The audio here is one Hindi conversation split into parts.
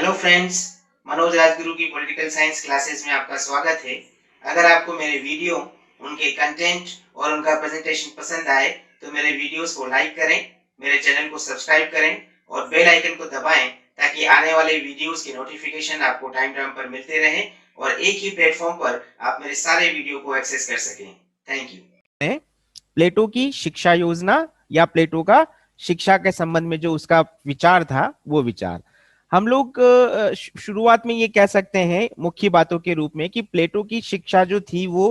हेलो फ्रेंड्स, मनोज राजगुरु की पॉलिटिकल साइंस क्लासेस में आपका स्वागत है। अगर आपको मेरे वीडियो, उनके कंटेंट और उनका प्रेजेंटेशन पसंद आए तो मेरे वीडियोस को लाइक करें, मेरे चैनल को सब्सक्राइब करें और बेल आइकन को दबाएं ताकि आने वाले वीडियोस की नोटिफिकेशन आपको टाइम टाइम पर मिलते रहे और एक ही प्लेटफॉर्म पर आप मेरे सारे वीडियो को एक्सेस कर सकें। Thank you. प्लेटो की शिक्षा योजना या प्लेटो का शिक्षा के संबंध में जो उसका विचार था, वो विचार हम लोग शुरुआत में ये कह सकते हैं मुख्य बातों के रूप में कि प्लेटो की शिक्षा जो थी वो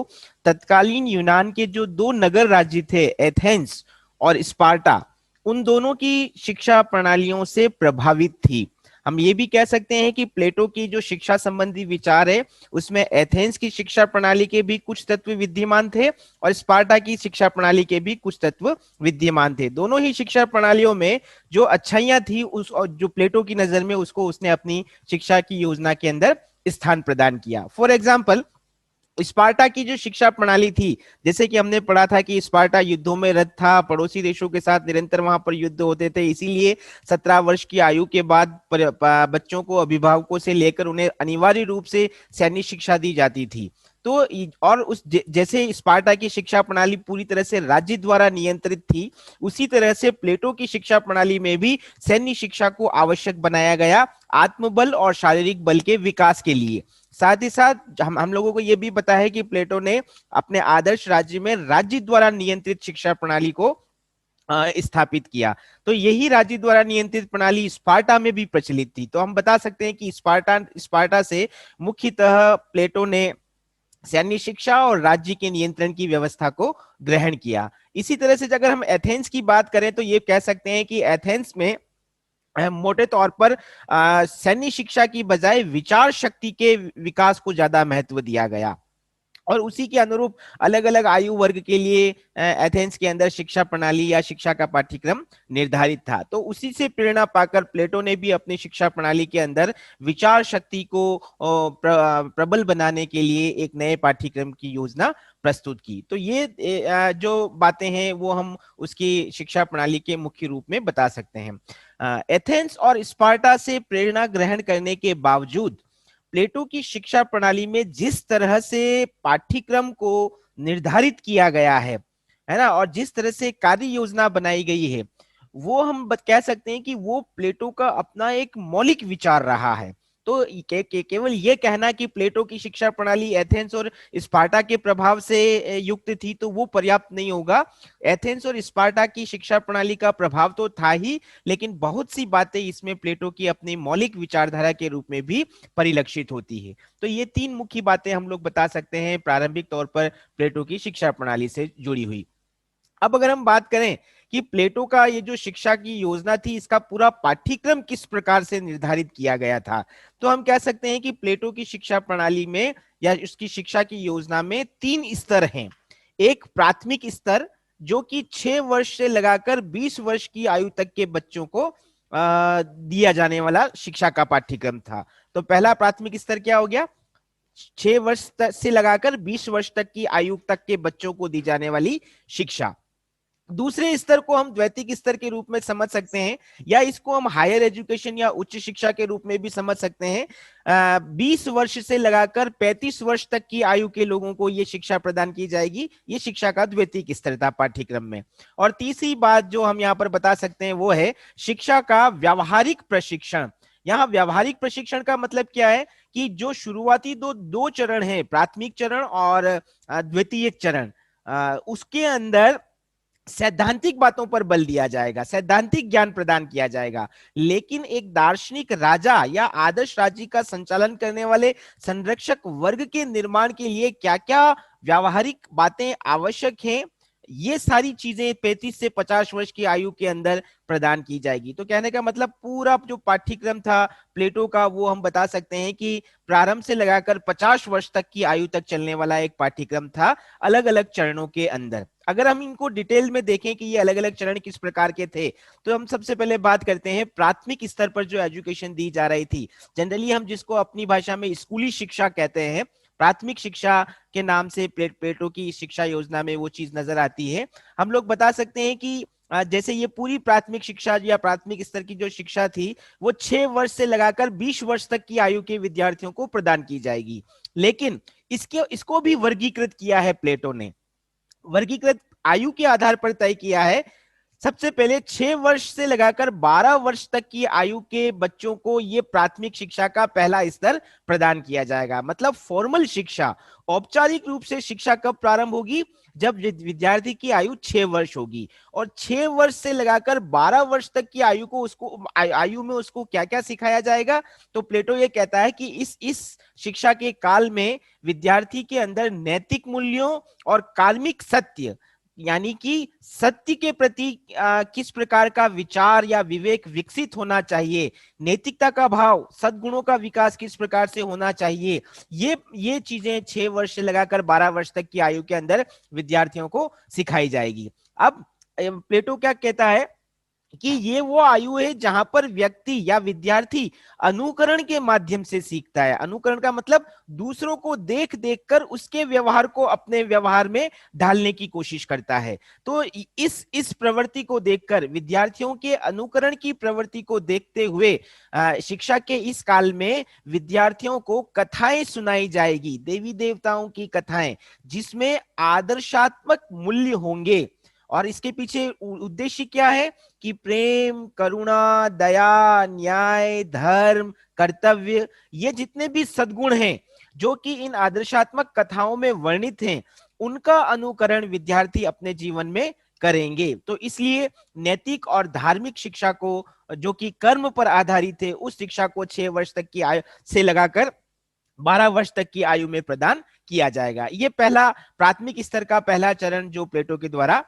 तत्कालीन यूनान के जो दो नगर राज्य थे, एथेंस और स्पार्टा, उन दोनों की शिक्षा प्रणालियों से प्रभावित थी। हम ये भी कह सकते हैं कि प्लेटो की जो शिक्षा संबंधी विचार है उसमें एथेंस की शिक्षा प्रणाली के भी कुछ तत्व विद्यमान थे और स्पार्टा की शिक्षा प्रणाली के भी कुछ तत्व विद्यमान थे। दोनों ही शिक्षा प्रणालियों में जो अच्छाइयां थी उस और जो प्लेटो की नजर में उसको उसने अपनी शिक्षा की योजना के अंदर स्थान प्रदान किया। फॉर एग्जाम्पल, स्पार्टा की जो शिक्षा प्रणाली थी, जैसे कि हमने पढ़ा था कि स्पार्टा युद्धों में रत था, पड़ोसी देशों के साथ निरंतर वहां पर युद्ध होते थे, इसीलिए 17 वर्ष की आयु के बाद बच्चों को अभिभावकों से लेकर उन्हें अनिवार्य रूप से सैन्य शिक्षा दी जाती थी। तो और उस जैसे स्पार्टा की शिक्षा प्रणाली पूरी तरह से राज्य द्वारा नियंत्रित थी, उसी तरह से प्लेटो की शिक्षा प्रणाली में भी सैन्य शिक्षा को आवश्यक बनाया गया आत्मबल और शारीरिक बल के विकास के लिए। साथ ही साथ हम लोगों को यह भी पता है कि प्लेटो ने अपने आदर्श राज्य में राज्य द्वारा नियंत्रित शिक्षा प्रणाली को स्थापित किया। तो यही राज्य द्वारा नियंत्रित प्रणाली स्पार्टा में भी प्रचलित थी। तो हम बता सकते हैं कि स्पार्टा से मुख्यतः प्लेटो ने सैन्य शिक्षा और राज्य के नियंत्रण की व्यवस्था को ग्रहण किया। इसी तरह से अगर हम एथेंस की बात करें तो ये कह सकते हैं कि एथेंस में मोटे तौर पर सैन्य शिक्षा की बजाय विचार शक्ति के विकास को ज्यादा महत्व दिया गया और उसी के अनुरूप अलग अलग आयु वर्ग के लिए एथेंस के अंदर शिक्षा प्रणाली या शिक्षा का पाठ्यक्रम निर्धारित था। तो उसी से प्रेरणा पाकर प्लेटो ने भी अपनी शिक्षा प्रणाली के अंदर विचार शक्ति को प्रबल बनाने के लिए एक नए पाठ्यक्रम की योजना प्रस्तुत की। तो ये जो बातें हैं वो हम उसकी शिक्षा प्रणाली के मुख्य रूप में बता सकते हैं। एथेंस और स्पार्टा से प्रेरणा ग्रहण करने के बावजूद प्लेटो की शिक्षा प्रणाली में जिस तरह से पाठ्यक्रम को निर्धारित किया गया है ना, और जिस तरह से कार्य योजना बनाई गई है, वो हम कह सकते हैं कि वो प्लेटो का अपना एक मौलिक विचार रहा है। तो केवल ये कहना कि प्लेटो की शिक्षा प्रणाली एथेंस और स्पार्टा के प्रभाव से युक्त थी तो वो पर्याप्त नहीं होगा। एथेंस और स्पार्टा की शिक्षा प्रणाली का प्रभाव तो था ही, लेकिन बहुत सी बातें इसमें प्लेटो की अपनी मौलिक विचारधारा के रूप में भी परिलक्षित होती है। तो ये तीन मुख्य बातें हम लोग बता सकते हैं प्रारंभिक तौर पर प्लेटो की शिक्षा प्रणाली से जुड़ी हुई। अब अगर हम बात करें कि प्लेटो का ये जो शिक्षा की योजना थी, इसका पूरा पाठ्यक्रम किस प्रकार से निर्धारित किया गया था, तो हम कह सकते हैं कि प्लेटो की शिक्षा प्रणाली में या उसकी शिक्षा की योजना में तीन स्तर हैं। एक प्राथमिक स्तर जो कि 6 वर्ष से लगाकर 20 वर्ष की आयु तक के बच्चों को दिया जाने वाला शिक्षा का पाठ्यक्रम था। तो पहला प्राथमिक स्तर क्या हो गया? 6 वर्ष से लगाकर 20 वर्ष तक की आयु तक के बच्चों को दी जाने वाली शिक्षा। दूसरे स्तर को हम द्वैतिक स्तर के रूप में समझ सकते हैं या इसको हम हायर एजुकेशन या उच्च शिक्षा के रूप में भी समझ सकते हैं। 20 वर्ष से लगाकर 35 वर्ष तक की आयु के लोगों को यह शिक्षा प्रदान की जाएगी। ये शिक्षा का द्वैतिक स्तर था पाठ्यक्रम में। और तीसरी बात जो हम यहाँ पर बता सकते हैं वो है शिक्षा का व्यावहारिक प्रशिक्षण। यहाँ व्यावहारिक प्रशिक्षण का मतलब क्या है कि जो शुरुआती दो दो चरण है, प्राथमिक चरण और द्वितीयक चरण, उसके अंदर सैद्धांतिक बातों पर बल दिया जाएगा, सैद्धांतिक ज्ञान प्रदान किया जाएगा, लेकिन एक दार्शनिक राजा या आदर्श राज्य का संचालन करने वाले संरक्षक वर्ग के निर्माण के लिए क्या क्या व्यावहारिक बातें आवश्यक हैं, ये सारी चीजें 35 से 50 वर्ष की आयु के अंदर प्रदान की जाएगी। तो कहने का मतलब पूरा जो पाठ्यक्रम था प्लेटो का, वो हम बता सकते हैं कि प्रारंभ से लगाकर 50 वर्ष तक की आयु तक चलने वाला एक पाठ्यक्रम था, अलग अलग चरणों के अंदर। अगर हम इनको डिटेल में देखें कि ये अलग अलग चरण किस प्रकार के थे, तो हम सबसे पहले बात करते हैं प्राथमिक स्तर पर जो एजुकेशन दी जा रही थी। जनरली हम जिसको अपनी भाषा में स्कूली शिक्षा कहते हैं, प्राथमिक शिक्षा के नाम से प्लेटो की शिक्षा योजना में वो चीज नजर आती है। हम लोग बता सकते हैं कि जैसे ये पूरी प्राथमिक शिक्षा या प्राथमिक स्तर की जो शिक्षा थी वो 6 वर्ष से लगाकर 20 वर्ष तक की आयु के विद्यार्थियों को प्रदान की जाएगी। लेकिन इसको भी वर्गीकृत किया है प्लेटो ने। वर्गीकृत आयु के आधार पर तय किया है। सबसे पहले 6 वर्ष से लगाकर 12 वर्ष तक की आयु के बच्चों को यह प्राथमिक शिक्षा का पहला स्तर प्रदान किया जाएगा। मतलब फॉर्मल शिक्षा, औपचारिक रूप से शिक्षा कब प्रारंभ होगी? जब विद्यार्थी की आयु 6 वर्ष होगी। और 6 वर्ष से लगाकर 12 वर्ष तक की आयु को आयु में उसको क्या क्या सिखाया जाएगा? तो प्लेटो ये कहता है कि इस शिक्षा के काल में विद्यार्थी के अंदर नैतिक मूल्यों और कार्मिक सत्य, यानी कि सत्य के प्रति किस प्रकार का विचार या विवेक विकसित होना चाहिए, नैतिकता का भाव, सद्गुणों का विकास किस प्रकार से होना चाहिए, ये चीजें 6 वर्ष से लगाकर 12 वर्ष तक की आयु के अंदर विद्यार्थियों को सिखाई जाएगी। अब प्लेटो क्या कहता है कि ये वो आयु है जहां पर व्यक्ति या विद्यार्थी अनुकरण के माध्यम से सीखता है। अनुकरण का मतलब दूसरों को देख देखकर उसके व्यवहार को अपने व्यवहार में ढालने की कोशिश करता है। तो इस प्रवृत्ति को देखकर, विद्यार्थियों के अनुकरण की प्रवृत्ति को देखते हुए शिक्षा के इस काल में विद्यार्थियों को कथाएं सुनाई जाएगी, देवी देवताओं की कथाएं, जिसमें आदर्शात्मक मूल्य होंगे। और इसके पीछे उद्देश्य क्या है कि प्रेम, करुणा, दया, न्याय, धर्म, कर्तव्य, ये जितने भी सद्गुण हैं जो कि इन आदर्शात्मक कथाओं में वर्णित हैं, उनका अनुकरण विद्यार्थी अपने जीवन में करेंगे। तो इसलिए नैतिक और धार्मिक शिक्षा को, जो कि कर्म पर आधारित है, उस शिक्षा को 6 वर्ष तक की आयु से लगाकर 12 वर्ष तक की आयु में प्रदान किया जाएगा। ये पहला प्राथमिक स्तर का पहला चरण जो प्लेटो के द्वारा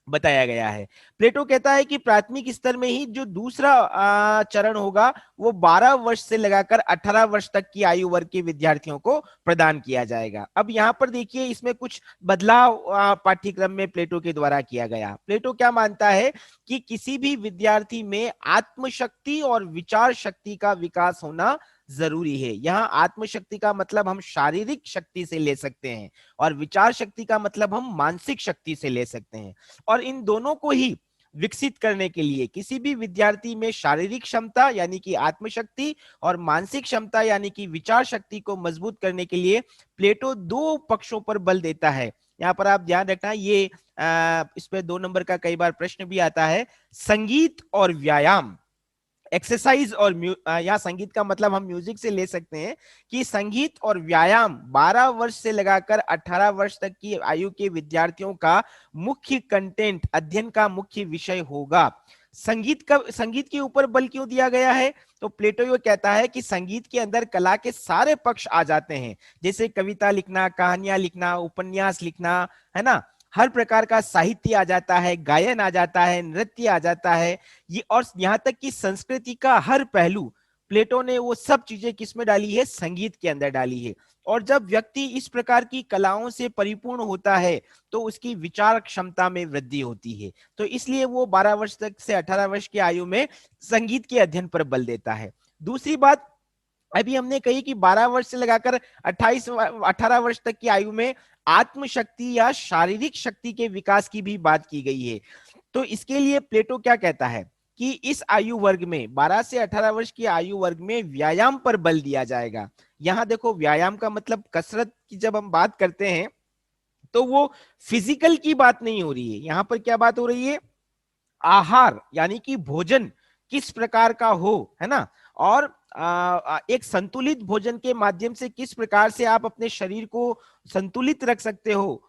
बताया गया है। प्लेटो कहता है कि प्राथमिक स्तर में ही जो दूसरा चरण होगा वो 12 वर्ष से लगाकर 18 वर्ष तक की आयु वर्ग के विद्यार्थियों को प्रदान किया जाएगा। अब यहां पर देखिए, इसमें कुछ बदलाव पाठ्यक्रम में प्लेटो के द्वारा किया गया। प्लेटो क्या मानता है कि किसी भी विद्यार्थी में आत्मशक्ति और विचार शक्ति का विकास होना जरूरी है। यहाँ आत्मशक्ति का मतलब हम शारीरिक शक्ति से ले सकते हैं और विचार शक्ति का मतलब हम मानसिक शक्ति से ले सकते हैं। और इन दोनों को ही विकसित करने के लिए किसी भी विद्यार्थी में शारीरिक क्षमता यानी कि आत्मशक्ति और मानसिक क्षमता यानी कि विचार शक्ति को मजबूत करने के लिए प्लेटो 2 पक्षों पर बल देता है। यहाँ पर आप ध्यान रखना, ये इस पे 2 नंबर का कई बार प्रश्न भी आता है। संगीत और व्यायाम, एक्सरसाइज और या संगीत का मतलब हम म्यूजिक से ले सकते हैं कि संगीत और व्यायाम 12 वर्ष से लगाकर 18 वर्ष तक की आयु के विद्यार्थियों का मुख्य कंटेंट, अध्ययन का मुख्य विषय होगा। संगीत के ऊपर बल क्यों दिया गया है? तो प्लेटो ये कहता है कि संगीत के अंदर कला के सारे पक्ष आ जाते हैं, जैसे कविता लिखना, कहानियां लिखना, उपन्यास लिखना, है ना, हर प्रकार का साहित्य आ जाता है, गायन आ जाता है, नृत्य आ जाता है, ये और यहाँ तक कि संस्कृति का हर पहलू प्लेटो ने वो सब चीजें किसमें डाली है? संगीत के अंदर डाली है। और जब व्यक्ति इस प्रकार की कलाओं से परिपूर्ण होता है तो उसकी विचार क्षमता में वृद्धि होती है। तो इसलिए वो 12 वर्ष तक से 18 वर्ष की आयु में संगीत के अध्ययन पर बल देता है। दूसरी बात अभी हमने कही कि 12 वर्ष से लगाकर 18 वर्ष तक की आयु में आत्मशक्ति या शारीरिक शक्ति के विकास की भी बात की गई है। तो इसके लिए प्लेटो क्या कहता है कि इस आयु वर्ग में 12 से 18 वर्ष की आयु वर्ग में व्यायाम पर बल दिया जाएगा। यहां देखो, व्यायाम का मतलब कसरत की जब हम बात करते हैं तो वो फिजिकल की बात नहीं हो रही है। यहां पर क्या बात हो रही है? आहार यानी कि भोजन किस प्रकार का हो, है ना, और एक संतुलित भोजन के माध्यम से किस प्रकार से आप अपने शरीर को संतुलित रख सकते हो।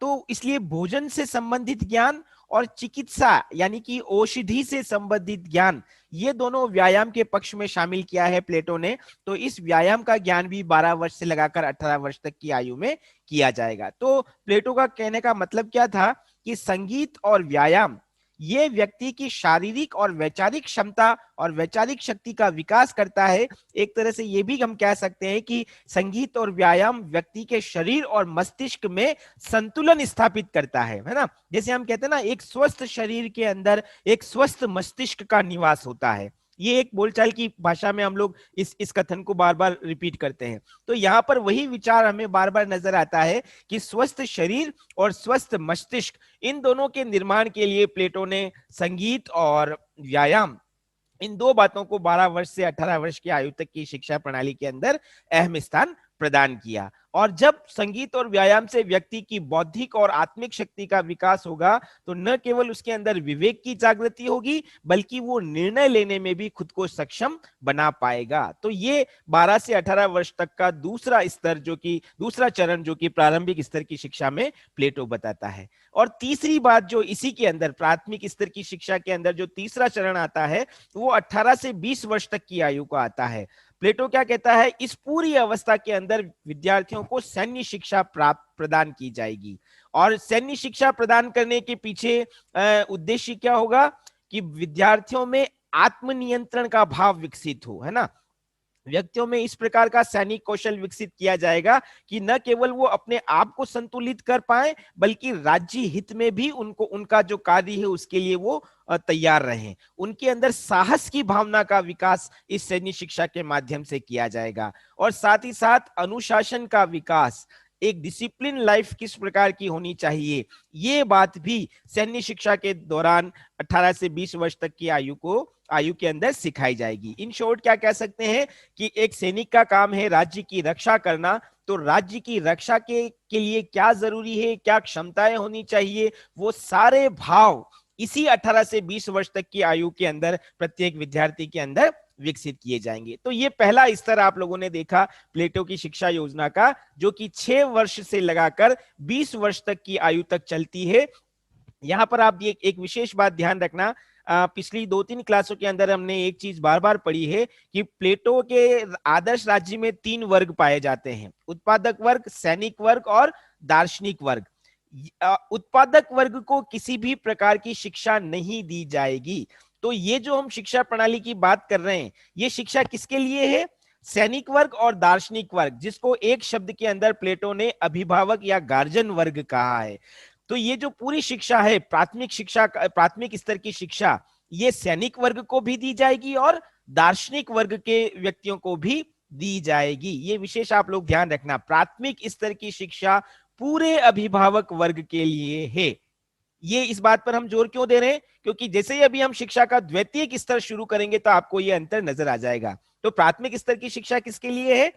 तो इसलिए भोजन से संबंधित ज्ञान और चिकित्सा यानी कि औषधि से संबंधित ज्ञान, ये दोनों व्यायाम के पक्ष में शामिल किया है प्लेटो ने। तो इस व्यायाम का ज्ञान भी 12 वर्ष से लगाकर 18 वर्ष तक की आयु में किया जाएगा। तो प्लेटो का कहने का मतलब क्या था कि संगीत और व्यायाम ये व्यक्ति की शारीरिक और वैचारिक क्षमता और वैचारिक शक्ति का विकास करता है। एक तरह से ये भी हम कह सकते हैं कि संगीत और व्यायाम व्यक्ति के शरीर और मस्तिष्क में संतुलन स्थापित करता है ना। जैसे हम कहते हैं ना, एक स्वस्थ शरीर के अंदर एक स्वस्थ मस्तिष्क का निवास होता है। ये एक बोलचाल की भाषा में हम लोग इस कथन को बार बार रिपीट करते हैं। तो यहाँ पर वही विचार हमें बार बार नजर आता है कि स्वस्थ शरीर और स्वस्थ मस्तिष्क, इन दोनों के निर्माण के लिए प्लेटो ने संगीत और व्यायाम, इन दो बातों को 12 वर्ष से 18 वर्ष की आयु तक की शिक्षा प्रणाली के अंदर अहम स्थान प्रदान किया। और जब संगीत और व्यायाम से व्यक्ति की बौद्धिक और आत्मिक शक्ति का विकास होगा, तो न केवल उसके अंदर विवेक की जागृति होगी, बल्कि वो निर्णय लेने में भी खुद को सक्षम बना पाएगा। तो ये 12 से 18 वर्ष तक का दूसरा स्तर, जो कि दूसरा चरण, जो कि प्रारंभिक स्तर की शिक्षा में प्लेटो बताता है। और तीसरी बात जो इसी के अंदर प्राथमिक स्तर की शिक्षा के अंदर जो तीसरा चरण आता है, वो 18 से 20 वर्ष तक की आयु का आता है। प्लेटो क्या कहता है, इस पूरी अवस्था के अंदर विद्यार्थियों को सैन्य शिक्षा प्रदान की जाएगी। और सैन्य शिक्षा प्रदान करने के पीछे उद्देश्य क्या होगा कि विद्यार्थियों में आत्मनियंत्रण का भाव विकसित हो, है ना। व्यक्तियों में इस प्रकार का सैनिक कौशल विकसित किया जाएगा कि न केवल वो अपने आप को संतुलित कर पाए, बल्कि राज्य हित में भी उनको, उनका जो कार्य है उसके लिए वो तैयार रहें। उनके अंदर साहस की भावना का विकास इस सैन्य शिक्षा के माध्यम से किया जाएगा। और साथ ही साथ अनुशासन का विकास, एक डिसिप्लिन लाइफ किस प्रकार की होनी चाहिए, ये बात भी सैन्य शिक्षा के दौरान 18 से 20 वर्ष तक की आयु के अंदर सिखाई जाएगी। इन शॉर्ट क्या कह सकते हैं कि एक सैनिक का काम है राज्य की रक्षा करना, तो राज्य की रक्षा के लिए क्या जरूरी है, क्या क्षमताएं होनी चाहिए, वो सारे भाव इसी 18 से 20 वर्ष तक की आयु के अंदर प्रत्येक विद्यार्थी के अंदर विकसित किए जाएंगे। तो ये पहला स्तर आप लोगों ने देखा प्लेटो की शिक्षा योजना का, जो कि 6 वर्ष से लगाकर 20 वर्ष तक की आयु तक चलती है। यहां पर आप ये एक विशेष बात ध्यान रखना, पिछली 2-3 क्लासों के अंदर हमने एक चीज बार बार पढ़ी है कि प्लेटो के आदर्श राज्य में 3 वर्ग पाए जाते हैं, उत्पादक वर्ग, सैनिक वर्ग और दार्शनिक वर्ग। उत्पादक वर्ग को किसी भी प्रकार की शिक्षा नहीं दी जाएगी। तो ये जो हम शिक्षा प्रणाली की बात कर रहे हैं, ये शिक्षा किसके लिए है, सैनिक वर्ग और दार्शनिक वर्ग, जिसको एक शब्द के अंदर प्लेटो ने अभिभावक या गार्जियन वर्ग कहा है। तो ये जो पूरी शिक्षा है, प्राथमिक शिक्षा, प्राथमिक स्तर की शिक्षा, ये सैनिक वर्ग को भी दी जाएगी और दार्शनिक वर्ग के व्यक्तियों को भी दी जाएगी। ये विशेष आप लोग ध्यान रखना, प्राथमिक स्तर की शिक्षा पूरे अभिभावक वर्ग के लिए है। ये इस बात पर हम जोर क्यों दे रहे हैं, क्योंकि जैसे ही अभी हम शिक्षा का द्वितीयक स्तर शुरू करेंगे तो आपको ये अंतर नजर आ जाएगा। तो प्राथमिक स्तर की शिक्षा किसके लिए है,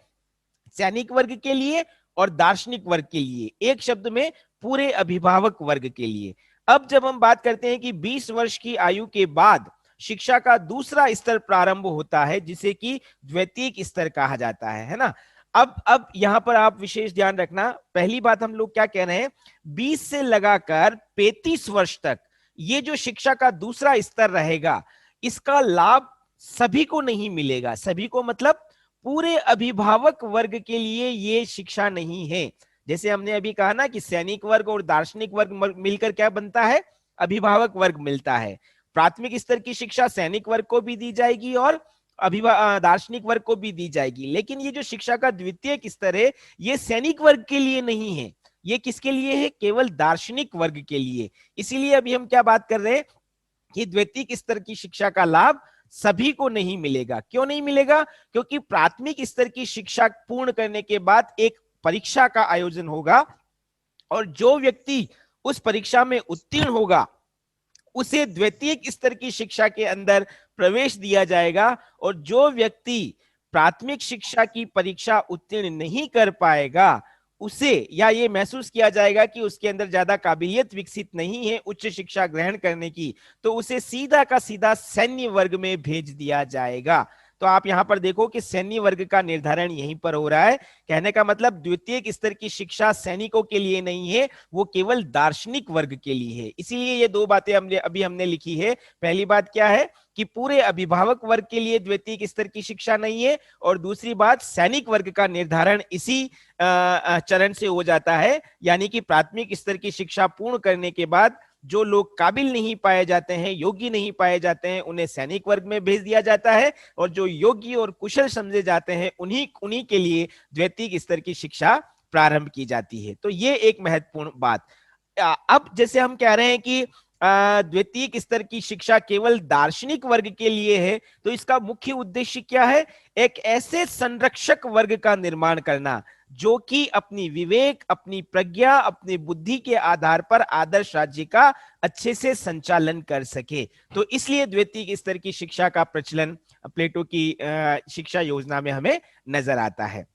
सैनिक वर्ग के लिए और दार्शनिक वर्ग के लिए, एक शब्द में पूरे अभिभावक वर्ग के लिए। अब जब हम बात करते हैं कि 20 वर्ष की आयु के बाद शिक्षा का दूसरा स्तर प्रारंभ होता है, जिसे कि द्वितीयक स्तर कहा जाता है ना। अब यहां पर आप विशेष ध्यान रखना, पहली बात हम लोग क्या कह रहे हैं, 20 से लगाकर 35 वर्ष तक ये जो शिक्षा का दूसरा स्तर रहेगा, इसका लाभ सभी को नहीं मिलेगा। सभी को मतलब पूरे अभिभावक वर्ग के लिए ये शिक्षा नहीं है। जैसे हमने अभी कहा ना कि सैनिक वर्ग और दार्शनिक वर्ग मिलकर क्या बनता है, अभिभावक वर्ग मिलता है। प्राथमिक स्तर की शिक्षा सैनिक वर्ग को भी दी जाएगी और दार्शनिक वर्ग को भी दी जाएगी। लेकिन ये जो शिक्षा का द्वितीयक स्तर है, ये सैनिक वर्ग के लिए नहीं है, ये किसके लिए है, केवल दार्शनिक वर्ग के लिए। इसीलिए अभी हम क्या बात कर रहे हैं कि द्वितीयक स्तर की शिक्षा का लाभ सभी को नहीं मिलेगा। क्यों नहीं मिलेगा, क्योंकि प्राथमिक स्तर की शिक्षा पूर्ण करने के बाद एक परीक्षा का आयोजन होगा और जो व्यक्ति उस परीक्षा में उत्तीर्ण होगा उसे द्वितीयक स्तर की शिक्षा के अंदर प्रवेश दिया जाएगा, और जो व्यक्ति प्राथमिक शिक्षा की परीक्षा उत्तीर्ण नहीं कर पाएगा उसे, या ये महसूस किया जाएगा कि उसके अंदर ज्यादा काबिलियत विकसित नहीं है उच्च शिक्षा ग्रहण करने की, तो उसे सीधा का सीधा सैन्य वर्ग में भेज दिया जाएगा। तो आप यहां पर देखो कि सैन्य वर्ग का निर्धारण यहीं पर हो रहा है। कहने का मतलब द्वितीयक स्तर की शिक्षा सैनिकों के लिए नहीं है, वो केवल दार्शनिक वर्ग के लिए है। इसीलिए ये दो बातें हमने लिखी है। पहली बात क्या है कि पूरे अभिभावक वर्ग के लिए द्वितीयक स्तर की शिक्षा नहीं है, और दूसरी बात सैनिक वर्ग का निर्धारण इसी चरण से हो जाता है, यानी कि प्राथमिक स्तर की शिक्षा पूर्ण करने के बाद जो लोग काबिल नहीं पाए जाते हैं, योग्य नहीं पाए जाते हैं, उन्हें सैनिक वर्ग में भेज दिया जाता है, और जो योग्य और कुशल समझे जाते हैं उन्हीं के लिए द्वितीयक स्तर की शिक्षा प्रारंभ की जाती है। तो ये एक महत्वपूर्ण बात। अब जैसे हम कह रहे हैं कि द्वितीयक स्तर की शिक्षा केवल दार्शनिक वर्ग के लिए है, तो इसका मुख्य उद्देश्य क्या है? एक ऐसे संरक्षक वर्ग का निर्माण करना जो कि अपनी विवेक, अपनी प्रज्ञा, अपनी बुद्धि के आधार पर आदर्श राज्य का अच्छे से संचालन कर सके। तो इसलिए द्वितीयक स्तर की शिक्षा का प्रचलन प्लेटो की शिक्षा योजना में हमें नजर आता है।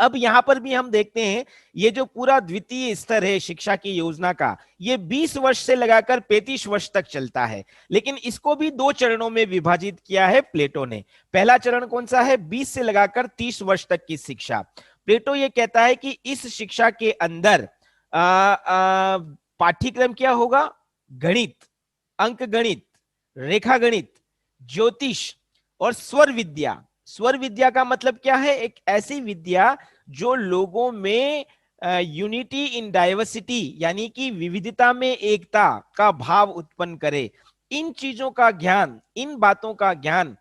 अब यहां पर भी हम देखते हैं ये जो पूरा द्वितीय स्तर है शिक्षा की योजना का, ये 20 वर्ष से लगाकर 35 वर्ष तक चलता है, लेकिन इसको भी 2 चरणों में विभाजित किया है प्लेटो ने। पहला चरण कौन सा है? 20 से लगाकर 30 वर्ष तक की शिक्षा। प्लेटो ये कहता है कि इस शिक्षा के अंदर पाठ्यक्रम क्या होगा? गणित, अंक गणित, रेखा गणित, ज्योतिष और स्वर विद्या। स्वर विद्या का मतलब क्या है? एक ऐसी विद्या जो लोगों में यूनिटी इन डाइवर्सिटी, यानी कि विविधता में एकता का भाव उत्पन्न करे। इन चीजों का ज्ञान, इन बातों का ज्ञान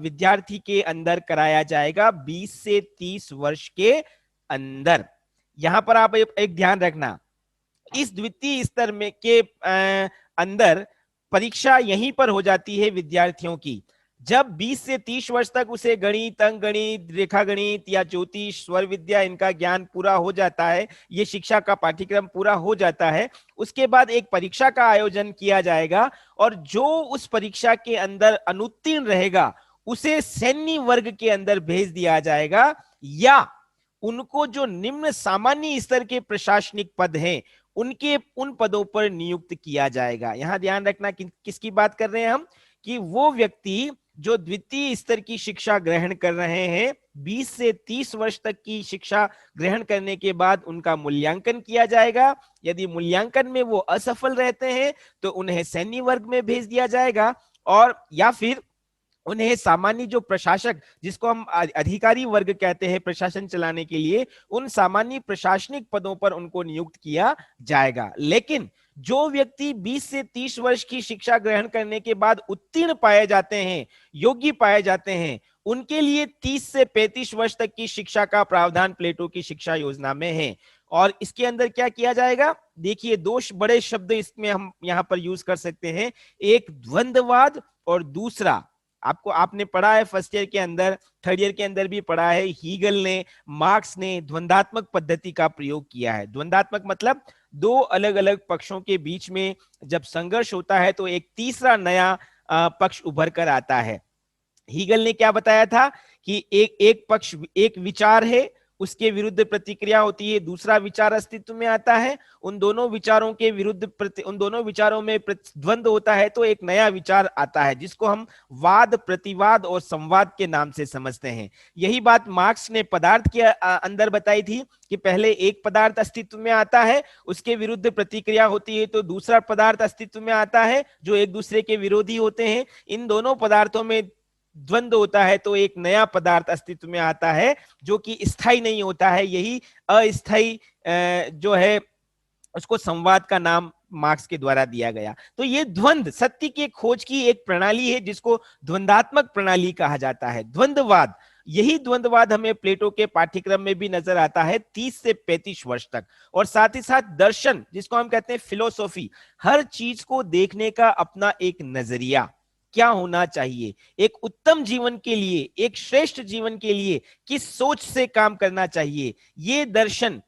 विद्यार्थी के अंदर कराया जाएगा 20 से 30 वर्ष के अंदर। यहां पर आप एक ध्यान रखना, इस द्वितीय स्तर में के अंदर परीक्षा यहीं पर हो जाती है विद्यार्थियों की। जब 20 से 30 वर्ष तक उसे गणित, अंक गणित, रेखा गणित या ज्योतिष, स्वर विद्या, इनका ज्ञान पूरा हो जाता है, ये शिक्षा का पाठ्यक्रम पूरा हो जाता है, उसके बाद एक परीक्षा का आयोजन किया जाएगा और जो उस परीक्षा के अंदर अनुत्तीर्ण रहेगा उसे सैन्य वर्ग के अंदर भेज दिया जाएगा, या उनको जो निम्न सामान्य स्तर के प्रशासनिक पद हैं उनके उन पदों पर नियुक्त किया जाएगा। यहां ध्यान रखना किसकी बात कर रहे हैं हम? कि वो व्यक्ति जो द्वितीय स्तर की शिक्षा ग्रहण कर रहे हैं, 20 से 30 वर्ष तक की शिक्षा ग्रहण करने के बाद उनका मूल्यांकन किया जाएगा। यदि मूल्यांकन में वो असफल रहते हैं तो उन्हें सैन्य वर्ग में भेज दिया जाएगा, और या फिर उन्हें सामान्य जो प्रशासक, जिसको हम अधिकारी वर्ग कहते हैं प्रशासन चलाने के लिए, उन सामान्य प्रशासनिक पदों पर उनको नियुक्त किया जाएगा। लेकिन जो व्यक्ति 20 से 30 वर्ष की शिक्षा ग्रहण करने के बाद उत्तीर्ण पाए जाते हैं, योग्य पाए जाते हैं, उनके लिए 30 से 35 वर्ष तक की शिक्षा का प्रावधान प्लेटो की शिक्षा योजना में है। और इसके अंदर क्या किया जाएगा? देखिए, 2 बड़े शब्द इसमें हम यहां पर यूज कर सकते हैं, एक द्वंद्ववाद और दूसरा, आपने पढ़ा है फर्स्ट ईयर के अंदर, थर्ड ईयर के अंदर भी पढ़ा है, हीगल ने, मार्क्स ने द्वंद्वात्मक पद्धति का प्रयोग किया है। द्वंद्वात्मक मतलब 2 अलग अलग पक्षों के बीच में जब संघर्ष होता है तो एक तीसरा नया पक्ष उभर कर आता है। हीगल ने क्या बताया था कि एक पक्ष, एक विचार है, उसके विरुद्ध प्रतिक्रिया होती है, दूसरा विचार अस्तित्व में आता है, उन दोनों विचारों के विरुद्ध उन दोनों विचारों में द्वंद्व होता है तो एक नया विचार आता है, जिसको हम वाद, प्रतिवाद और संवाद के नाम से समझते हैं। यही बात मार्क्स ने पदार्थ के अंदर बताई थी कि पहले एक पदार्थ अस्तित्व में आता है, उसके विरुद्ध प्रतिक्रिया होती है, तो दूसरा पदार्थ अस्तित्व में आता है जो एक दूसरे के विरोधी होते हैं। इन दोनों पदार्थों में द्वंद्व होता है तो एक नया पदार्थ अस्तित्व में आता है जो कि स्थायी नहीं होता है। यही अस्थायी जो है उसको संवाद का नाम मार्क्स के द्वारा दिया गया। तो ये द्वंद्व सत्य की खोज की एक प्रणाली है जिसको द्वंद्वात्मक प्रणाली कहा जाता है, द्वंद्ववाद। यही द्वंद्ववाद हमें प्लेटो के पाठ्यक्रम में भी नजर आता है 30 से 35 वर्ष तक। और साथ ही साथ दर्शन, जिसको हम कहते हैं फिलोसॉफी, हर चीज को देखने का अपना एक नजरिया क्या होना चाहिए, एक उत्तम जीवन के लिए, एक श्रेष्ठ जीवन के लिए किस सोच से काम करना चाहिए, ये दर्शन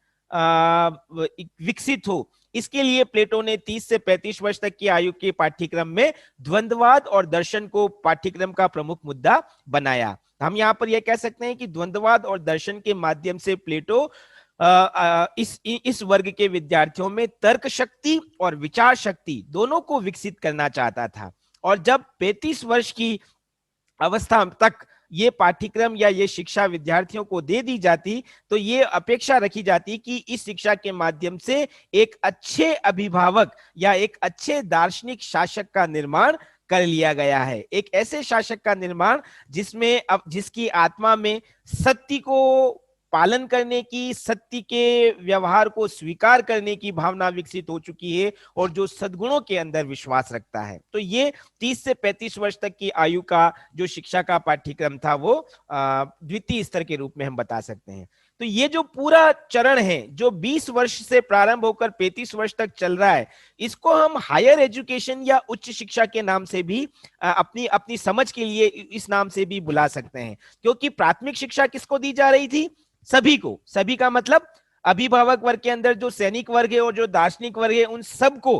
विकसित हो, इसके लिए प्लेटो ने 30 से 35 वर्ष तक की आयु के पाठ्यक्रम में द्वंद्ववाद और दर्शन को पाठ्यक्रम का प्रमुख मुद्दा बनाया। हम यहां पर यह कह सकते हैं कि द्वंद्ववाद और दर्शन के माध्यम से प्लेटो इस वर्ग के विद्यार्थियों में तर्क शक्ति और विचार शक्ति दोनों को विकसित करना चाहता था। और जब 35 वर्ष की अवस्था तक ये पाठ्यक्रम या ये शिक्षा विद्यार्थियों को दे दी जाती तो ये अपेक्षा रखी जाती कि इस शिक्षा के माध्यम से एक अच्छे अभिभावक या एक अच्छे दार्शनिक शासक का निर्माण कर लिया गया है, एक ऐसे शासक का निर्माण जिसमें अब जिसकी आत्मा में सत्य को पालन करने की, सत्य के व्यवहार को स्वीकार करने की भावना विकसित हो चुकी है और जो सद्गुणों के अंदर विश्वास रखता है। तो ये 30 से 35 वर्ष तक की आयु का जो शिक्षा का पाठ्यक्रम था वो द्वितीय स्तर के रूप में हम बता सकते हैं। तो ये जो पूरा चरण है जो 20 वर्ष से प्रारंभ होकर 35 वर्ष तक चल रहा है, इसको हम हायर एजुकेशन या उच्च शिक्षा के नाम से भी अपनी अपनी समझ के लिए इस नाम से भी बुला सकते हैं। क्योंकि प्राथमिक शिक्षा किसको दी जा रही थी? सभी को। सभी का मतलब अभिभावक वर्ग के अंदर जो सैनिक वर्ग है और जो दार्शनिक वर्ग है, उन सबको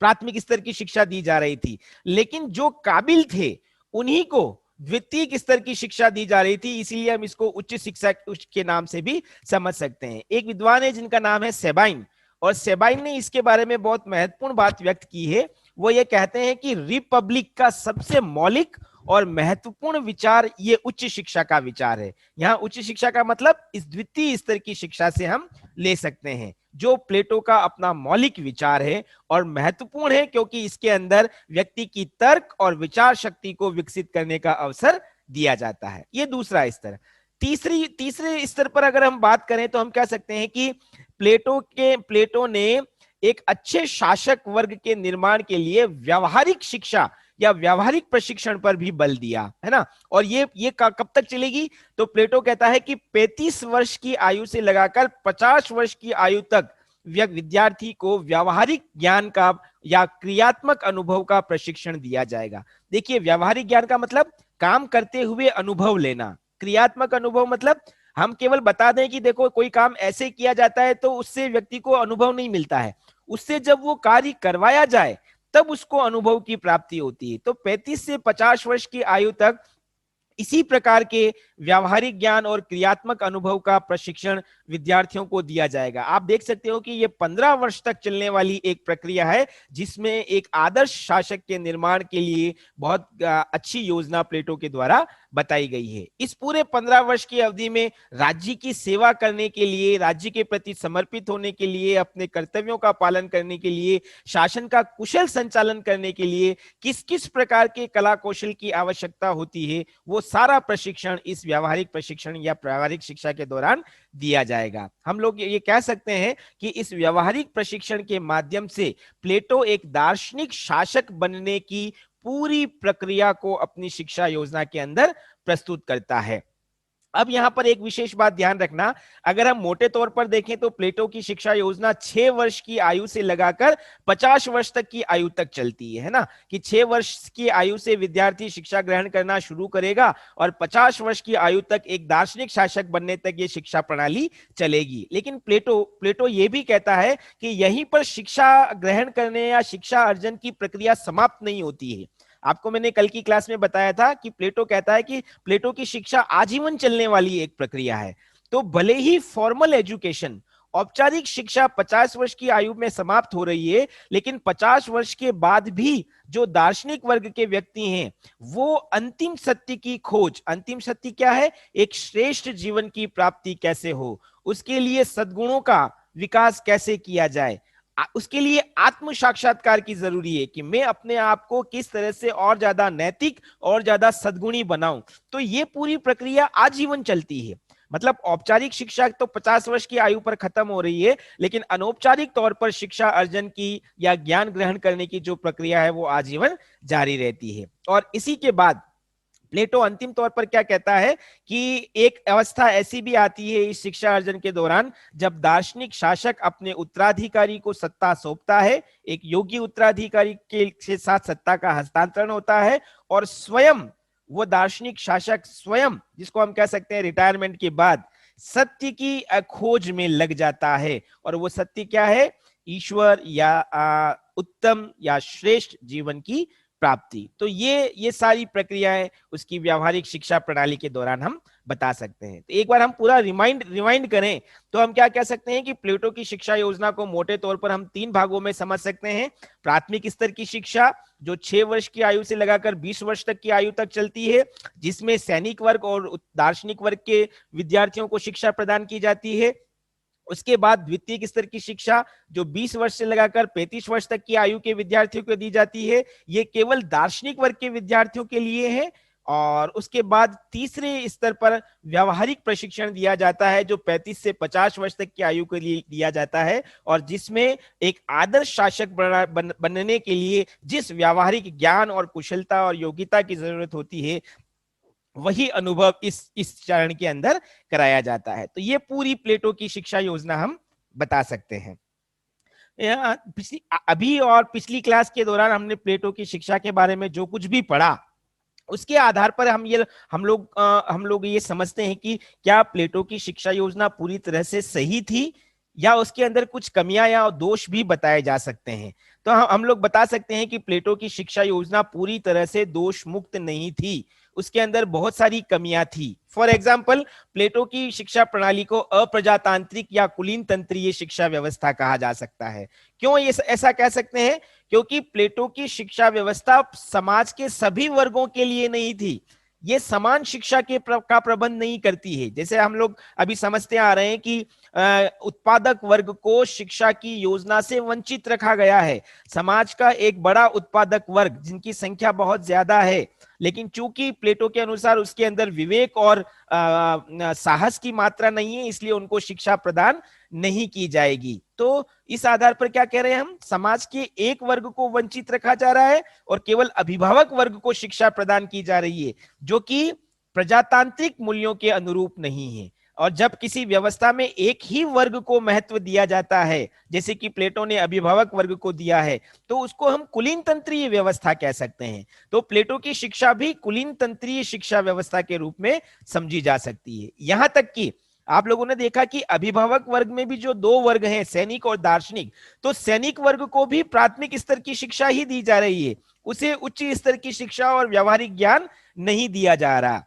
प्राथमिक स्तर की शिक्षा दी जा रही थी। लेकिन जो काबिल थे उन्हीं को द्वितीय स्तर की शिक्षा दी जा रही थी, इसीलिए हम इसको उच्च शिक्षा के नाम से भी समझ सकते हैं। एक विद्वान है जिनका नाम है सेबाइन, और सेबाइन ने इसके बारे में बहुत महत्वपूर्ण बात व्यक्त की है। वो ये कहते हैं कि रिपब्लिक का सबसे मौलिक और महत्वपूर्ण विचार ये उच्च शिक्षा का विचार है। यहाँ उच्च शिक्षा का मतलब इस द्वितीय स्तर की शिक्षा से हम ले सकते हैं, जो प्लेटो का अपना मौलिक विचार है और महत्वपूर्ण है क्योंकि इसके अंदर व्यक्ति की तर्क और विचार शक्ति को विकसित करने का अवसर दिया जाता है। ये दूसरा स्तर। तीसरे स्तर पर अगर हम बात करें तो हम कह सकते हैं कि प्लेटो ने एक अच्छे शासक वर्ग के निर्माण के लिए व्यावहारिक शिक्षा या व्यावहारिक प्रशिक्षण पर भी बल दिया, है ना। और ये कब तक चलेगी? तो प्लेटो कहता है कि 35 वर्ष की आयु से लगाकर 50 वर्ष की आयु तक विद्यार्थी को व्यावहारिक ज्ञान का या क्रियात्मक अनुभव का प्रशिक्षण दिया जाएगा। देखिए, व्यावहारिक ज्ञान का मतलब काम करते हुए अनुभव लेना। क्रियात्मक अनुभव मतलब हम केवल बता दें कि देखो कोई काम ऐसे किया जाता है तो उससे व्यक्ति को अनुभव नहीं मिलता है, उससे जब वो कार्य करवाया जाए तब उसको अनुभव की प्राप्ति होती है। तो 35 से 50 वर्ष की आयु तक इसी प्रकार के व्यावहारिक ज्ञान और क्रियात्मक अनुभव का प्रशिक्षण विद्यार्थियों को दिया जाएगा। आप देख सकते हो कि ये 15 वर्ष तक चलने वाली एक प्रक्रिया है जिसमें एक आदर्श शासक के निर्माण के लिए बहुत अच्छी योजना प्लेटो के द्वारा बताई गई है। इस पूरे 15 वर्ष की अवधि में राज्य की सेवा करने के लिए, राज्य के प्रति समर्पित होने के लिए, अपने कर्तव्यों का पालन करने के लिए, शासन का कुशल संचालन करने के लिए किस किस प्रकार के कला कौशल की आवश्यकता होती है, वो सारा प्रशिक्षण इस व्यावहारिक प्रशिक्षण या व्यावहारिक शिक्षा के दौरान दिया जाएगा। हम लोग ये कह सकते हैं कि इस व्यावहारिक प्रशिक्षण के माध्यम से प्लेटो एक दार्शनिक शासक बनने की पूरी प्रक्रिया को अपनी शिक्षा योजना के अंदर प्रस्तुत करता है। अब यहां पर एक विशेष बात ध्यान रखना, अगर हम मोटे तौर पर देखें तो प्लेटो की शिक्षा योजना 6 वर्ष की आयु से लगाकर 50 वर्ष तक की आयु तक चलती है ना, कि 6 वर्ष की आयु से विद्यार्थी शिक्षा ग्रहण करना शुरू करेगा और 50 वर्ष की आयु तक एक दार्शनिक शासक बनने तक ये शिक्षा प्रणाली चलेगी। लेकिन प्लेटो ये भी कहता है कि यहीं पर शिक्षा ग्रहण करने या शिक्षा अर्जन की प्रक्रिया समाप्त नहीं होती है। आपको मैंने कल की क्लास में बताया था कि प्लेटो कहता है कि प्लेटो की शिक्षा आजीवन चलने वाली एक प्रक्रिया है। तो भले ही फॉर्मल एजुकेशन, औपचारिक शिक्षा 50 वर्ष की आयु में समाप्त हो रही है, लेकिन 50 वर्ष के बाद भी जो दार्शनिक वर्ग के व्यक्ति हैं वो अंतिम सत्य की खोज, अंतिम सत्य क्या है, एक श्रेष्ठ जीवन की प्राप्ति कैसे हो, उसके लिए सद्गुणों का विकास कैसे किया जाए, उसके लिए आत्म साक्षात्कार की जरूरी है कि मैं अपने आप को किस तरह से और ज्यादा नैतिक और ज्यादा सद्गुणी बनाऊं। तो ये पूरी प्रक्रिया आजीवन चलती है। मतलब औपचारिक शिक्षा तो 50 वर्ष की आयु पर खत्म हो रही है, लेकिन अनौपचारिक तौर पर शिक्षा अर्जन की या ज्ञान ग्रहण करने की जो प्रक्रिया है वो आजीवन जारी रहती है। और इसी के बाद प्लेटो अंतिम तौर पर क्या कहता है कि एक अवस्था ऐसी भी आती है इस शिक्षा अर्जन के दौरान जब दार्शनिक शासक अपने उत्तराधिकारी को सत्ता सौंपता है, एक योग्य उत्तराधिकारी के साथ सत्ता का हस्तांतरण होता है और स्वयं वो दार्शनिक शासक स्वयं, जिसको हम कह सकते हैं रिटायरमेंट के बाद, सत्य की खोज में लग जाता है। और वो सत्य क्या है? ईश्वर या उत्तम या श्रेष्ठ जीवन की प्राप्ति। तो ये सारी प्रक्रियाएं उसकी व्यावहारिक शिक्षा प्रणाली के दौरान हम बता सकते हैं। तो एक बार हम पूरा रिमाइंड करें तो हम क्या कह सकते हैं कि प्लेटो की शिक्षा योजना को मोटे तौर पर हम 3 भागों में समझ सकते हैं। प्राथमिक स्तर की शिक्षा जो 6 वर्ष की आयु से लगाकर 20 वर्ष तक की आयु तक चलती है, जिसमें सैनिक वर्ग और दार्शनिक वर्ग के विद्यार्थियों को शिक्षा प्रदान की जाती है। उसके बाद द्वितीय स्तर की शिक्षा जो 20 वर्ष से लगाकर 35 वर्ष तक की आयु के विद्यार्थियों को दी जाती है, ये केवल दार्शनिक वर्ग के विद्यार्थियों के लिए है और उसके बाद तीसरे स्तर पर व्यावहारिक प्रशिक्षण दिया जाता है जो 35 से 50 वर्ष तक की आयु के लिए दिया जाता है, और जिसमें एक आदर्श शासक बनने के लिए जिस व्यावहारिक ज्ञान और कुशलता और योग्यता की जरूरत होती है वही अनुभव इस चरण के अंदर कराया जाता है। तो ये पूरी प्लेटो की शिक्षा योजना हम बता सकते हैं। पिछली अभी और पिछली क्लास के दौरान हमने प्लेटो की शिक्षा के बारे में जो कुछ भी पढ़ा उसके आधार पर हम लोग ये समझते हैं कि क्या प्लेटो की शिक्षा योजना पूरी तरह से सही थी या उसके अंदर कुछ कमियां या दोष भी बताए जा सकते हैं। तो हम लोग बता सकते हैं कि प्लेटो की शिक्षा योजना पूरी तरह से दोष मुक्त नहीं थी, उसके अंदर बहुत सारी कमियां थी। फॉर एग्जाम्पल, प्लेटो की शिक्षा प्रणाली को अप्रजातांत्रिक या कुलीन तंत्रीय शिक्षा व्यवस्था कहा जा सकता है। क्यों ये ऐसा कह सकते हैं? क्योंकि प्लेटो की शिक्षा व्यवस्था समाज के सभी वर्गों के लिए नहीं थी, ये समान शिक्षा का प्रबंध नहीं करती है। जैसे हम लोग अभी समझते आ रहे हैं कि उत्पादक वर्ग को शिक्षा की योजना से वंचित रखा गया है। समाज का एक बड़ा उत्पादक वर्ग जिनकी संख्या बहुत ज्यादा है, लेकिन चूंकि प्लेटो के अनुसार उसके अंदर विवेक और साहस की मात्रा नहीं है, इसलिए उनको शिक्षा प्रदान नहीं की जाएगी। तो इस आधार पर क्या कह रहे हैं हम? समाज के एक वर्ग को वंचित रखा जा रहा है और केवल अभिभावक वर्ग को शिक्षा प्रदान की जा रही है, जो कि प्रजातांत्रिक मूल्यों के अनुरूप नहीं है। और जब किसी व्यवस्था में एक ही वर्ग को महत्व दिया जाता है, जैसे कि प्लेटो ने अभिभावक वर्ग को दिया है, तो उसको हम कुलीन तंत्रीय व्यवस्था कह सकते हैं। तो प्लेटो की शिक्षा भी कुलीन तंत्रीय शिक्षा व्यवस्था के रूप में समझी जा सकती है। यहां तक कि आप लोगों ने देखा कि अभिभावक वर्ग में भी जो दो वर्ग हैं, सैनिक और दार्शनिक, तो सैनिक वर्ग को भी प्राथमिक स्तर की शिक्षा ही दी जा रही है, उसे उच्च स्तर की शिक्षा और व्यावहारिक ज्ञान नहीं दिया जा रहा।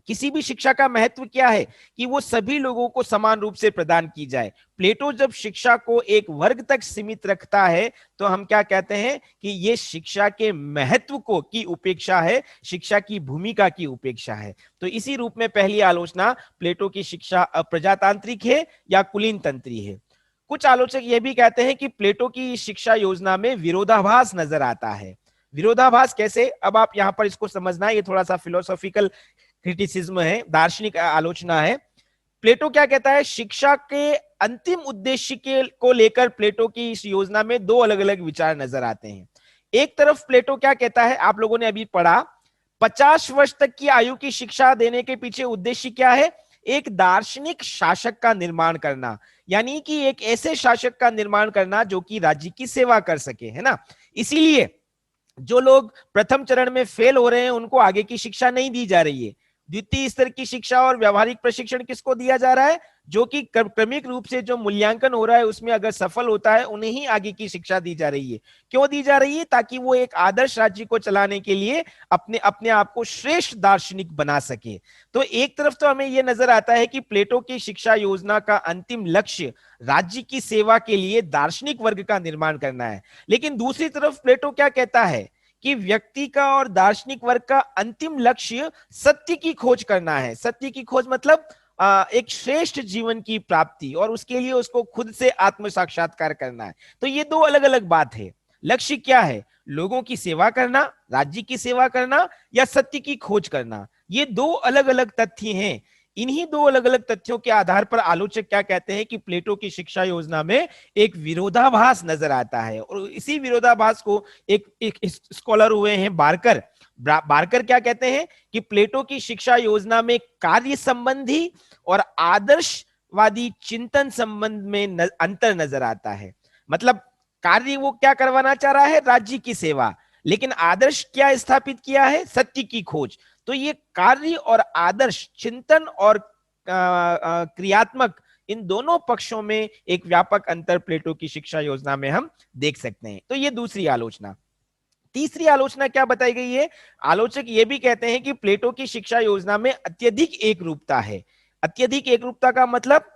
किसी भी शिक्षा का महत्व क्या है कि वो सभी लोगों को समान रूप से प्रदान की जाए। प्लेटो जब शिक्षा को एक वर्ग तक सीमित रखता है तो हम क्या कहते हैं कि ये शिक्षा के महत्व को की उपेक्षा है, शिक्षा की भूमिका की उपेक्षा है। तो इसी रूप में पहली आलोचना, प्लेटो की शिक्षा अप्रजातांत्रिक है या कुलीन तंत्री है। कुछ आलोचक यह भी कहते हैं कि प्लेटो की शिक्षा योजना में विरोधाभास नजर आता है। विरोधाभास कैसे? अब आप यहां पर इसको समझना है, ये थोड़ा सा फिलोसॉफिकल क्रिटिसिज्म है, दार्शनिक आलोचना है। प्लेटो क्या कहता है? शिक्षा के अंतिम उद्देश्य के को लेकर प्लेटो की इस योजना में दो अलग अलग विचार नजर आते हैं। एक तरफ प्लेटो क्या कहता है, आप लोगों ने अभी पढ़ा, 50 वर्ष तक की आयु की शिक्षा देने के पीछे उद्देश्य क्या है? एक दार्शनिक शासक का निर्माण करना, यानी कि एक ऐसे शासक का निर्माण करना जो कि राज्य की सेवा कर सके, है ना। इसीलिए जो लोग प्रथम चरण में फेल हो रहे हैं उनको आगे की शिक्षा नहीं दी जा रही है। द्वितीय स्तर की शिक्षा और व्यावहारिक प्रशिक्षण किसको दिया जा रहा है? जो कि क्रमिक रूप से जो मूल्यांकन हो रहा है उसमें अगर सफल होता है उन्हें ही आगे की शिक्षा दी जा रही है। क्यों दी जा रही है? ताकि वो एक आदर्श राज्य को चलाने के लिए अपने अपने आप को श्रेष्ठ दार्शनिक बना सके। तो एक तरफ तो हमें यह नजर आता है कि प्लेटो की शिक्षा योजना का अंतिम लक्ष्य राज्य की सेवा के लिए दार्शनिक वर्ग का निर्माण करना है, लेकिन दूसरी तरफ प्लेटो क्या कहता है कि व्यक्ति का और दार्शनिक वर्ग का अंतिम लक्ष्य सत्य की खोज करना है। सत्य की खोज मतलब एक श्रेष्ठ जीवन की प्राप्ति, और उसके लिए उसको खुद से आत्म साक्षात्कार करना है। तो ये दो अलग अलग बात है। लक्ष्य क्या है? लोगों की सेवा करना, राज्य की सेवा करना, या सत्य की खोज करना। ये दो अलग अलग तथ्य हैं। इन्हीं दो अलग अलग तथ्यों के आधार पर आलोचक क्या कहते हैं कि प्लेटो की शिक्षा योजना में एक विरोधाभास नजर आता है। और इसी विरोधाभास को एक स्कॉलर हुए हैं बार्कर। बार्कर क्या कहते हैं कि प्लेटो की शिक्षा योजना में कार्य संबंधी और आदर्शवादी चिंतन संबंध में अंतर नजर आता है। मतलब कार्य वो क्या करवाना चाह रहा है? राज्य की सेवा, लेकिन आदर्श क्या स्थापित किया है? सत्य की खोज। तो ये कार्य और आदर्श, चिंतन और क्रियात्मक, इन दोनों पक्षों में एक व्यापक अंतर प्लेटो की शिक्षा योजना में हम देख सकते हैं। तो ये दूसरी आलोचना। तीसरी आलोचना क्या बताई गई है? आलोचक ये भी कहते हैं कि प्लेटो की शिक्षा योजना में अत्यधिक एकरूपता है। अत्यधिक एकरूपता का मतलब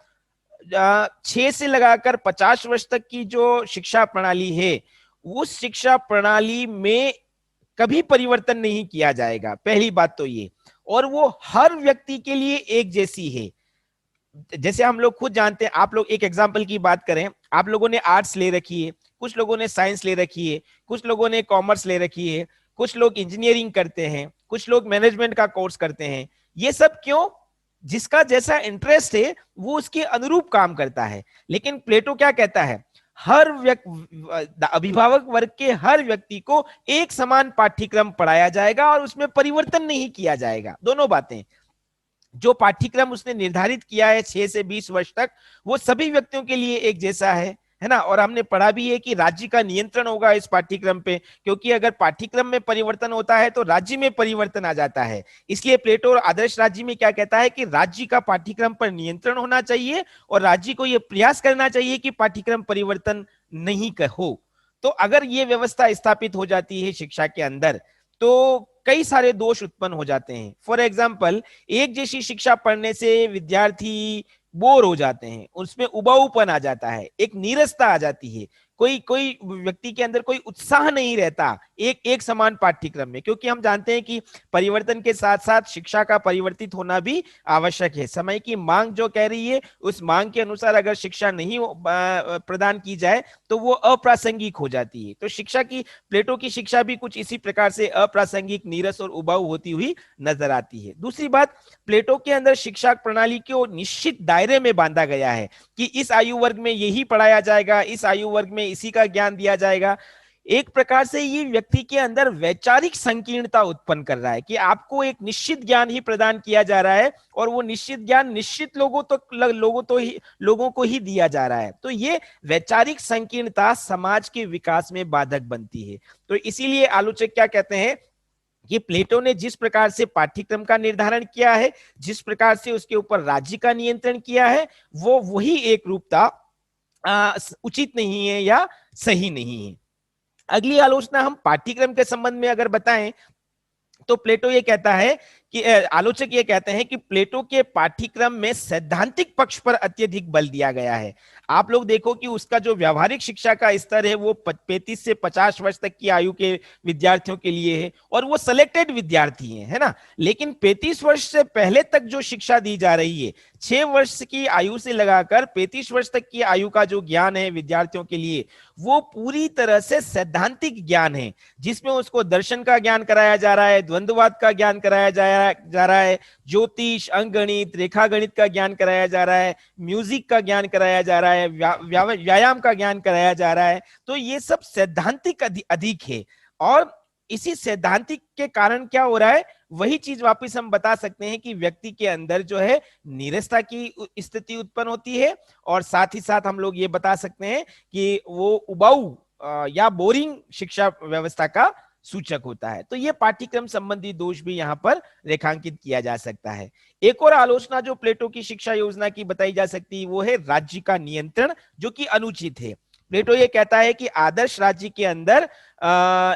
6 से लगाकर 50 वर्ष तक की जो शिक्षा प्रणाली है, उस शिक्षा प्रणाली में कभी परिवर्तन नहीं किया जाएगा, पहली बात तो ये। और वो हर व्यक्ति के लिए एक जैसी है। जैसे हम लोग खुद जानते हैं, आप लोग एक एग्जांपल की बात करें, आप लोगों ने आर्ट्स ले रखी है, कुछ लोगों ने साइंस ले रखी है, कुछ लोगों ने कॉमर्स ले रखी है, कुछ लोग इंजीनियरिंग करते हैं, कुछ लोग मैनेजमेंट का कोर्स करते हैं। ये सब क्यों? जिसका जैसा इंटरेस्ट है वो उसके अनुरूप काम करता है। लेकिन प्लेटो क्या कहता है, हर व्यक्ति, अभिभावक वर्ग के हर व्यक्ति को एक समान पाठ्यक्रम पढ़ाया जाएगा और उसमें परिवर्तन नहीं किया जाएगा। दोनों बातें, जो पाठ्यक्रम उसने निर्धारित किया है 6 से 20 वर्ष तक, वो सभी व्यक्तियों के लिए एक जैसा है ना। और हमने पढ़ा भी है कि राज्य का नियंत्रण होगा इस पाठ्यक्रम पे, क्योंकि अगर पाठ्यक्रम में परिवर्तन होता है तो राज्य में परिवर्तन आ जाता है। इसलिए प्लेटो और आदर्श राज्य में क्या कहता है कि राज्य का पाठ्यक्रम पर नियंत्रण होना चाहिए और राज्य को यह प्रयास करना चाहिए कि पाठ्यक्रम परिवर्तन नहीं हो। तो अगर ये व्यवस्था स्थापित हो जाती है शिक्षा के अंदर, तो कई सारे दोष उत्पन्न हो जाते हैं। फॉर एग्जाम्पल, एक जैसी शिक्षा पढ़ने से विद्यार्थी बोर हो जाते हैं, उसमें उबाऊपन आ जाता है, एक नीरसता आ जाती है, कोई कोई व्यक्ति के अंदर कोई उत्साह नहीं रहता एक एक समान पाठ्यक्रम में, क्योंकि हम जानते हैं कि परिवर्तन के साथ साथ शिक्षा का परिवर्तित होना भी आवश्यक है। समय की मांग जो कह रही है, उस मांग के अनुसार अगर शिक्षा नहीं प्रदान की जाए तो वो अप्रासंगिक हो जाती है। तो शिक्षा की, प्लेटो की शिक्षा भी कुछ इसी प्रकार से अप्रासंगिक, नीरस और उबाऊ होती हुई नजर आती है। दूसरी बात, प्लेटो के अंदर शिक्षा प्रणाली को निश्चित दायरे में बांधा गया है कि इस आयु वर्ग में यही पढ़ाया जाएगा, इस आयु वर्ग में इसी का ज्ञान दिया जाएगा। एक प्रकार से ये व्यक्ति के अंदर वैचारिक संकीर्णता उत्पन्न कर रहा है कि आपको एक निश्चित ज्ञान ही प्रदान किया जा रहा है और वो निश्चित ज्ञान निश्चित लोगों को ही दिया जा रहा है। तो ये वैचारिक संकीर्णता समाज के विकास में बाधक बनती है। तो इसीलिए आलोचक क्या कहते हैं कि प्लेटो ने जिस प्रकार से पाठ्यक्रम का निर्धारण किया है, जिस प्रकार से उसके ऊपर राज्य का नियंत्रण किया है, वो वही एक रूपता उचित नहीं है या सही नहीं है। अगली आलोचना हम पाठ्यक्रम के संबंध में अगर बताएं तो प्लेटो ये कहता है कि आलोचक ये कहते हैं कि प्लेटो के पाठ्यक्रम में सैद्धांतिक पक्ष पर अत्यधिक बल दिया गया है। आप लोग देखो कि उसका जो व्यावहारिक शिक्षा का स्तर है वो 35 से 50 वर्ष तक की आयु के विद्यार्थियों के लिए है और वो सिलेक्टेड विद्यार्थी हैं, है ना। लेकिन 35 वर्ष से पहले तक जो शिक्षा दी जा रही है, 6 वर्ष की आयु से लगाकर 35 वर्ष तक की आयु का जो ज्ञान है विद्यार्थियों के लिए, वो पूरी तरह से सैद्धांतिक ज्ञान है, जिसमें उसको दर्शन का ज्ञान कराया जा रहा है, द्वंद्ववाद का ज्ञान कराया जा रहा है, ज्योतिष, अंकगणित, रेखा गणित का ज्ञान कराया जा रहा है, म्यूजिक का ज्ञान कराया जा रहा है, व्यायाम का ज्ञान कराया जा रहा है। तो ये सब सैद्धांतिक अधिक है और इसी सैद्धांतिक के कारण क्या हो रहा है, वही चीज वापस हम बता सकते हैं कि व्यक्ति के अंदर जो है नीरसता की स्थिति उत्पन्न होती है और साथ ही साथ हम लोग ये बता सकते हैं कि वो उबाऊ या बोरिंग शिक्षा व्यवस्था का सूचक होता है। तो ये पाठ्यक्रम संबंधी दोष भी यहाँ पर रेखांकित किया जा सकता है। एक और आलोचना जो प्लेटो की शिक्षा योजना की बताई जा सकती है वो है राज्य का नियंत्रण, जो कि अनुचित है। प्लेटो ये कहता है कि आदर्श राज्य के अंदर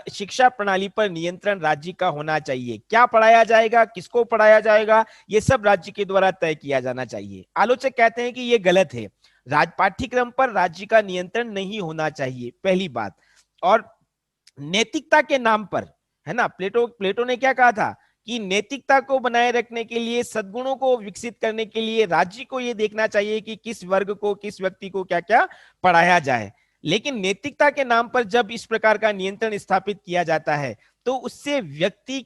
शिक्षा प्रणाली पर नियंत्रण राज्य का होना चाहिए। क्या पढ़ाया जाएगा, किसको पढ़ाया जाएगा, ये सब राज्य के द्वारा तय किया जाना चाहिए। आलोचक कहते हैं कि ये गलत है, पाठ्यक्रम पर राज्य का नियंत्रण नहीं होना चाहिए, पहली बात। और नैतिकता के नाम पर, है ना, प्लेटो ने क्या कहा था कि नैतिकता को बनाए रखने के लिए, सद्गुणों को विकसित करने के लिए राज्य को यह देखना चाहिए कि किस वर्ग को, किस व्यक्ति को क्या क्या पढ़ाया जाए। लेकिन नैतिकता के नाम पर जब इस प्रकार का नियंत्रण स्थापित किया जाता है तो उससे व्यक्ति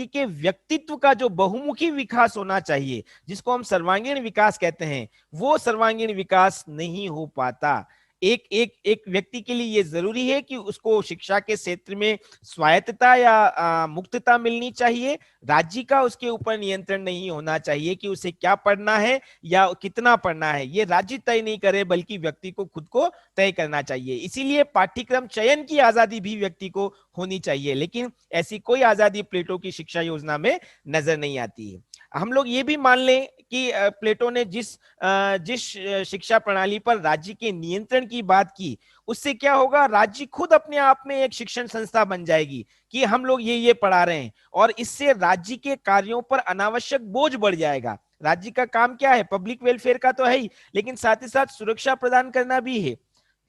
के व्यक्तित्व का जो बहुमुखी विकास होना चाहिए, जिसको हम सर्वांगीण विकास कहते हैं, वो सर्वांगीण विकास नहीं हो पाता। एक व्यक्ति के लिए यह जरूरी है कि उसको शिक्षा के क्षेत्र में स्वायत्तता या मुक्तता मिलनी चाहिए। राज्य का उसके ऊपर नियंत्रण नहीं होना चाहिए कि उसे क्या पढ़ना है या कितना पढ़ना है, ये राज्य तय नहीं करे, बल्कि व्यक्ति को खुद को तय करना चाहिए। इसीलिए पाठ्यक्रम चयन की आजादी भी व्यक्ति को होनी चाहिए, लेकिन ऐसी कोई आजादी प्लेटो की शिक्षा योजना में नजर नहीं आती है। हम लोग ये भी मान लें कि प्लेटो ने जिस शिक्षा प्रणाली पर राज्य के नियंत्रण की बात की, उससे क्या होगा, राज्य खुद अपने आप में एक शिक्षण संस्था बन जाएगी कि हम लोग ये पढ़ा रहे हैं, और इससे राज्य के कार्यों पर अनावश्यक बोझ बढ़ जाएगा। राज्य का काम क्या है, पब्लिक वेलफेयर का तो है ही, लेकिन साथ ही साथ सुरक्षा प्रदान करना भी है।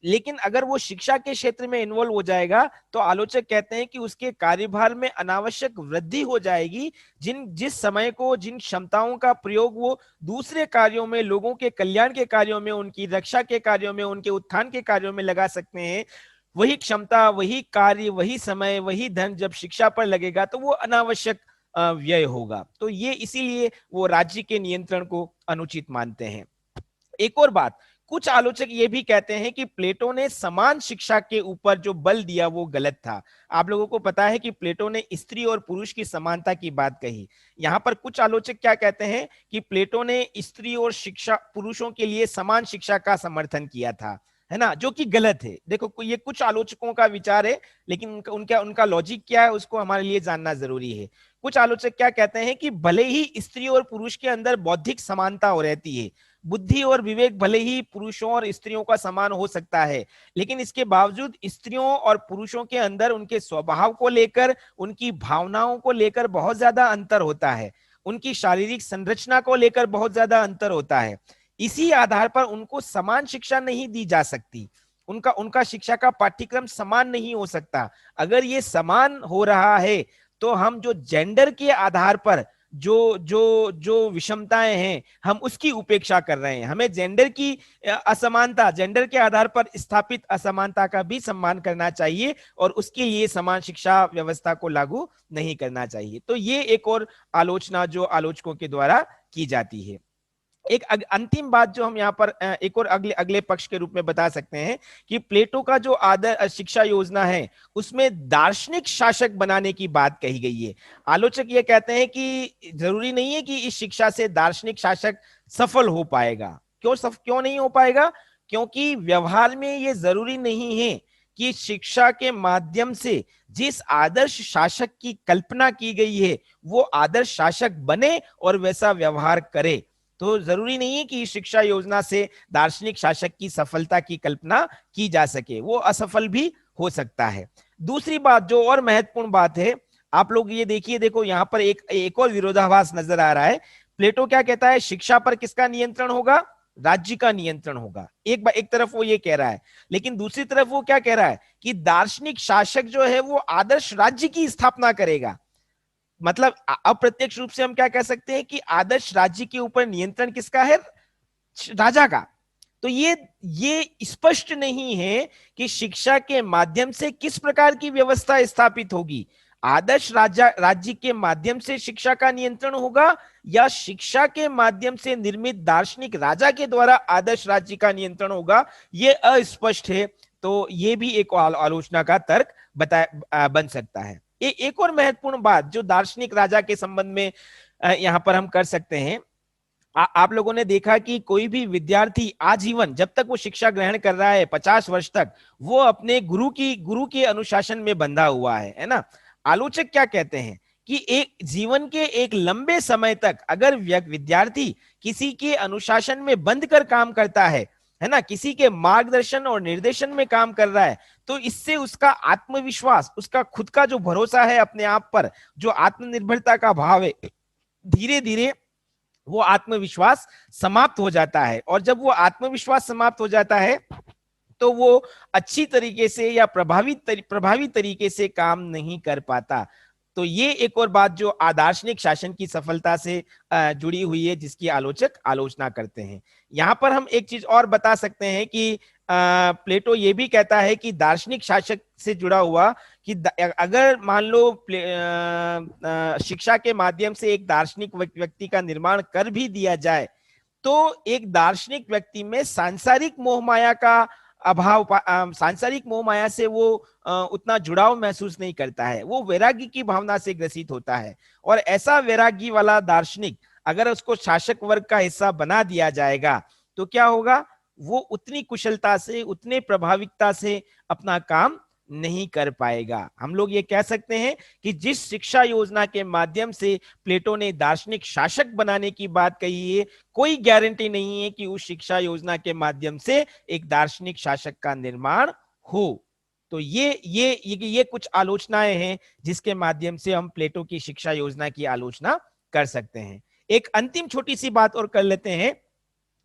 लेकिन अगर वो शिक्षा के क्षेत्र में इन्वॉल्व हो जाएगा तो आलोचक कहते हैं कि उसके कार्यभार में अनावश्यक वृद्धि हो जाएगी। जिस समय को, जिन क्षमताओं का प्रयोग वो दूसरे कार्यों में, लोगों के कल्याण के कार्यों में, उनकी रक्षा के कार्यों में, उनके उत्थान के कार्यों में लगा सकते हैं, वही क्षमता, वही कार्य, वही समय, वही धन जब शिक्षा पर लगेगा तो वो अनावश्यक व्यय होगा। तो ये इसीलिए वो राज्य के नियंत्रण को अनुचित मानते हैं। एक और बात, कुछ आलोचक ये भी कहते हैं कि प्लेटो ने समान शिक्षा के ऊपर जो बल दिया वो गलत था। आप लोगों को पता है कि प्लेटो ने स्त्री और पुरुष की समानता की बात कही। यहां पर कुछ आलोचक क्या कहते हैं कि प्लेटो ने स्त्री और शिक्षा पुरुषों के लिए समान शिक्षा का समर्थन किया था, है ना, जो कि गलत है। देखो ये कुछ आलोचकों का विचार है, लेकिन उनका उनका लॉजिक क्या है उसको हमारे लिए जानना जरूरी है। कुछ आलोचक क्या कहते हैं कि भले ही स्त्री और पुरुष के अंदर बौद्धिक समानता हो रहती है, बुद्धि और विवेक भले ही पुरुषों और स्त्रियों का समान हो सकता है, लेकिन इसके बावजूद स्त्रियों और पुरुषों के अंदर उनके स्वभाव को लेकर, उनकी भावनाओं को लेकर बहुत ज्यादा अंतर होता है, उनकी शारीरिक संरचना को लेकर बहुत ज्यादा अंतर होता है। इसी आधार पर उनको समान शिक्षा नहीं दी जा सकती, उनका उनका शिक्षा का पाठ्यक्रम समान नहीं हो सकता। अगर ये समान हो रहा है तो हम जो जेंडर के आधार पर जो जो जो विषमताएं हैं हम उसकी उपेक्षा कर रहे हैं। हमें जेंडर की असमानता, जेंडर के आधार पर स्थापित असमानता का भी सम्मान करना चाहिए और उसके लिए समान शिक्षा व्यवस्था को लागू नहीं करना चाहिए। तो ये एक और आलोचना जो आलोचकों के द्वारा की जाती है। एक अंतिम बात जो हम यहाँ पर एक और अगले अगले पक्ष के रूप में बता सकते हैं कि प्लेटो का जो आदर शिक्षा योजना है उसमें दार्शनिक शासक बनाने की बात कही गई है। आलोचक ये कहते हैं कि जरूरी नहीं है कि इस शिक्षा से दार्शनिक शासक सफल हो पाएगा। क्यों नहीं हो पाएगा? क्योंकि व्यवहार में ये जरूरी नहीं है कि शिक्षा के माध्यम से जिस आदर्श शासक की कल्पना की गई है वो आदर्श शासक बने और वैसा व्यवहार करे। तो जरूरी नहीं है कि शिक्षा योजना से दार्शनिक शासक की सफलता की कल्पना की जा सके, वो असफल भी हो सकता है। दूसरी बात जो और महत्वपूर्ण बात है, आप लोग ये देखिए, देखो यहां पर एक और विरोधाभास नजर आ रहा है। प्लेटो क्या कहता है? शिक्षा पर किसका नियंत्रण होगा? राज्य का नियंत्रण होगा। एक तरफ वो ये कह रहा है, लेकिन दूसरी तरफ वो क्या कह रहा है कि दार्शनिक शासक जो है वो आदर्श राज्य की स्थापना करेगा। मतलब अप्रत्यक्ष रूप से हम क्या कह सकते हैं कि आदर्श राज्य के ऊपर नियंत्रण किसका है? राजा का। तो ये स्पष्ट नहीं है कि शिक्षा के माध्यम से किस प्रकार की व्यवस्था स्थापित होगी। आदर्श राज्य के माध्यम से शिक्षा का नियंत्रण होगा या शिक्षा के माध्यम से निर्मित दार्शनिक राजा के द्वारा आदर्श राज्य का नियंत्रण होगा, ये अस्पष्ट है। तो ये भी एक आलोचना का तर्क बन सकता है। एक और महत्वपूर्ण बात जो दार्शनिक राजा के संबंध में यहां पर हम कर सकते हैं, आप लोगों ने देखा कि कोई भी विद्यार्थी आजीवन जब तक वो शिक्षा ग्रहण कर रहा है 50 वर्ष तक, वो अपने गुरु के अनुशासन में बंधा हुआ है ना। आलोचक क्या कहते हैं कि एक जीवन के एक लंबे समय तक अगर विद्यार्थी किसी के अनुशासन में बंध कर काम करता है ना, किसी के मार्गदर्शन और निर्देशन में काम कर रहा है, तो इससे उसका आत्मविश्वास, उसका खुद का जो भरोसा है अपने आप पर, जो आत्मनिर्भरता का भाव है, धीरे धीरे वो आत्मविश्वास समाप्त हो जाता है। और जब वो आत्मविश्वास समाप्त हो जाता है तो वो अच्छी तरीके से या प्रभावी तरीके से काम नहीं कर पाता। तो ये एक और बात जो आदार्शनिक शासन की सफलता से जुड़ी हुई है, जिसकी आलोचक आलोचना करते हैं। यहां पर हम एक चीज और बता सकते हैं कि प्लेटो ये भी कहता है कि दार्शनिक शासक से जुड़ा हुआ कि अगर मान लो शिक्षा के माध्यम से एक दार्शनिक व्यक्ति का निर्माण कर भी दिया जाए तो एक दार्शनिक व्यक्ति में सांसारिक मोह माया का अभाव, सांसारिक मोह माया से वो उतना जुड़ाव महसूस नहीं करता है, वो वैराग्य की भावना से ग्रसित होता है। और ऐसा वैराग्य वाला दार्शनिक अगर उसको शासक वर्ग का हिस्सा बना दिया जाएगा तो क्या होगा? वो उतनी कुशलता से, उतने प्रभाविकता से अपना काम नहीं कर पाएगा। हम लोग ये कह सकते हैं कि जिस शिक्षा योजना के माध्यम से प्लेटो ने दार्शनिक शासक बनाने की बात कही है, कोई गारंटी नहीं है कि उस शिक्षा योजना के माध्यम से एक दार्शनिक शासक का निर्माण हो। तो ये कुछ आलोचनाएं हैं जिसके माध्यम से हम प्लेटो की शिक्षा योजना की आलोचना कर सकते हैं। एक अंतिम छोटी सी बात और कर लेते हैं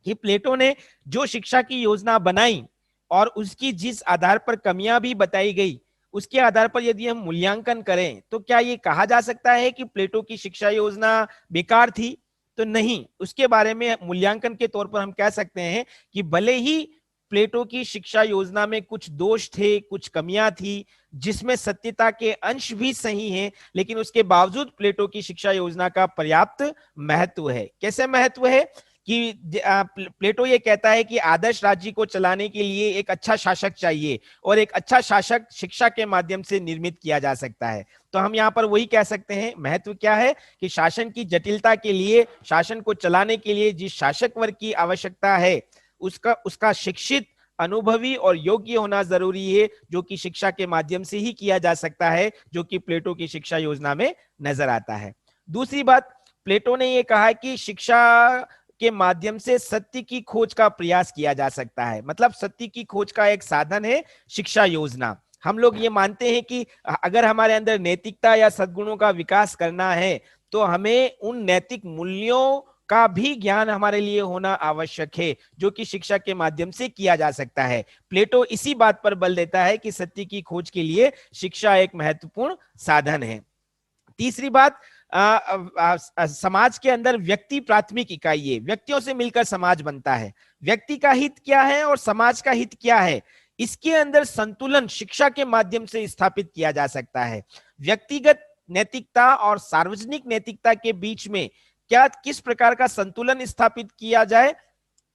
कि प्लेटो ने जो शिक्षा की योजना बनाई और उसकी जिस आधार पर कमियां भी बताई गई, उसके आधार पर यदि हम मूल्यांकन करें तो क्या ये कहा जा सकता है कि प्लेटो की शिक्षा योजना बेकार थी? तो नहीं। उसके बारे में मूल्यांकन के तौर पर हम कह सकते हैं कि भले ही प्लेटो की शिक्षा योजना में कुछ दोष थे, कुछ कमियां थी, जिसमें सत्यता के अंश भी सही हैं, लेकिन उसके बावजूद प्लेटो की शिक्षा योजना का पर्याप्त महत्व है। कैसे महत्व है कि प्लेटो ये कहता है कि आदर्श राज्य को चलाने के लिए एक अच्छा शासक चाहिए, और एक अच्छा शासक शिक्षा के माध्यम से निर्मित किया जा सकता है। तो हम यहाँ पर वही कह सकते हैं, महत्व क्या है कि शासन की जटिलता के लिए, शासन को चलाने के लिए जिस शासक वर्ग की आवश्यकता है, उसका शिक्षित, अनुभवी और योग्य होना जरूरी है, जो कि शिक्षा के माध्यम से ही किया जा सकता है, जो कि प्लेटो की शिक्षा योजना में नजर आता है। दूसरी बात, प्लेटो ने यह कहा कि शिक्षा के माध्यम से सत्य की खोज का प्रयास किया जा सकता है। मतलब सत्य की खोज का एक साधन है शिक्षा योजना। हम लोग ये मानते हैं कि अगर हमारे अंदर नैतिकता या सद्गुणों का विकास करना है, तो हमें उन नैतिक मूल्यों का भी ज्ञान हमारे लिए होना आवश्यक है, जो कि शिक्षा के माध्यम से किया जा सकता है। प्लेटो इसी बात पर बल देता है कि सत्य की खोज के लिए शिक्षा एक महत्वपूर्ण साधन है। तीसरी बात, समाज के अंदर व्यक्ति प्राथमिक इकाई है, व्यक्तियों से मिलकर समाज बनता है। व्यक्ति का हित क्या है और समाज का हित क्या है, इसके अंदर संतुलन शिक्षा के माध्यम से स्थापित किया जा सकता है। व्यक्तिगत नैतिकता और सार्वजनिक नैतिकता के बीच में किस प्रकार का संतुलन स्थापित किया जाए,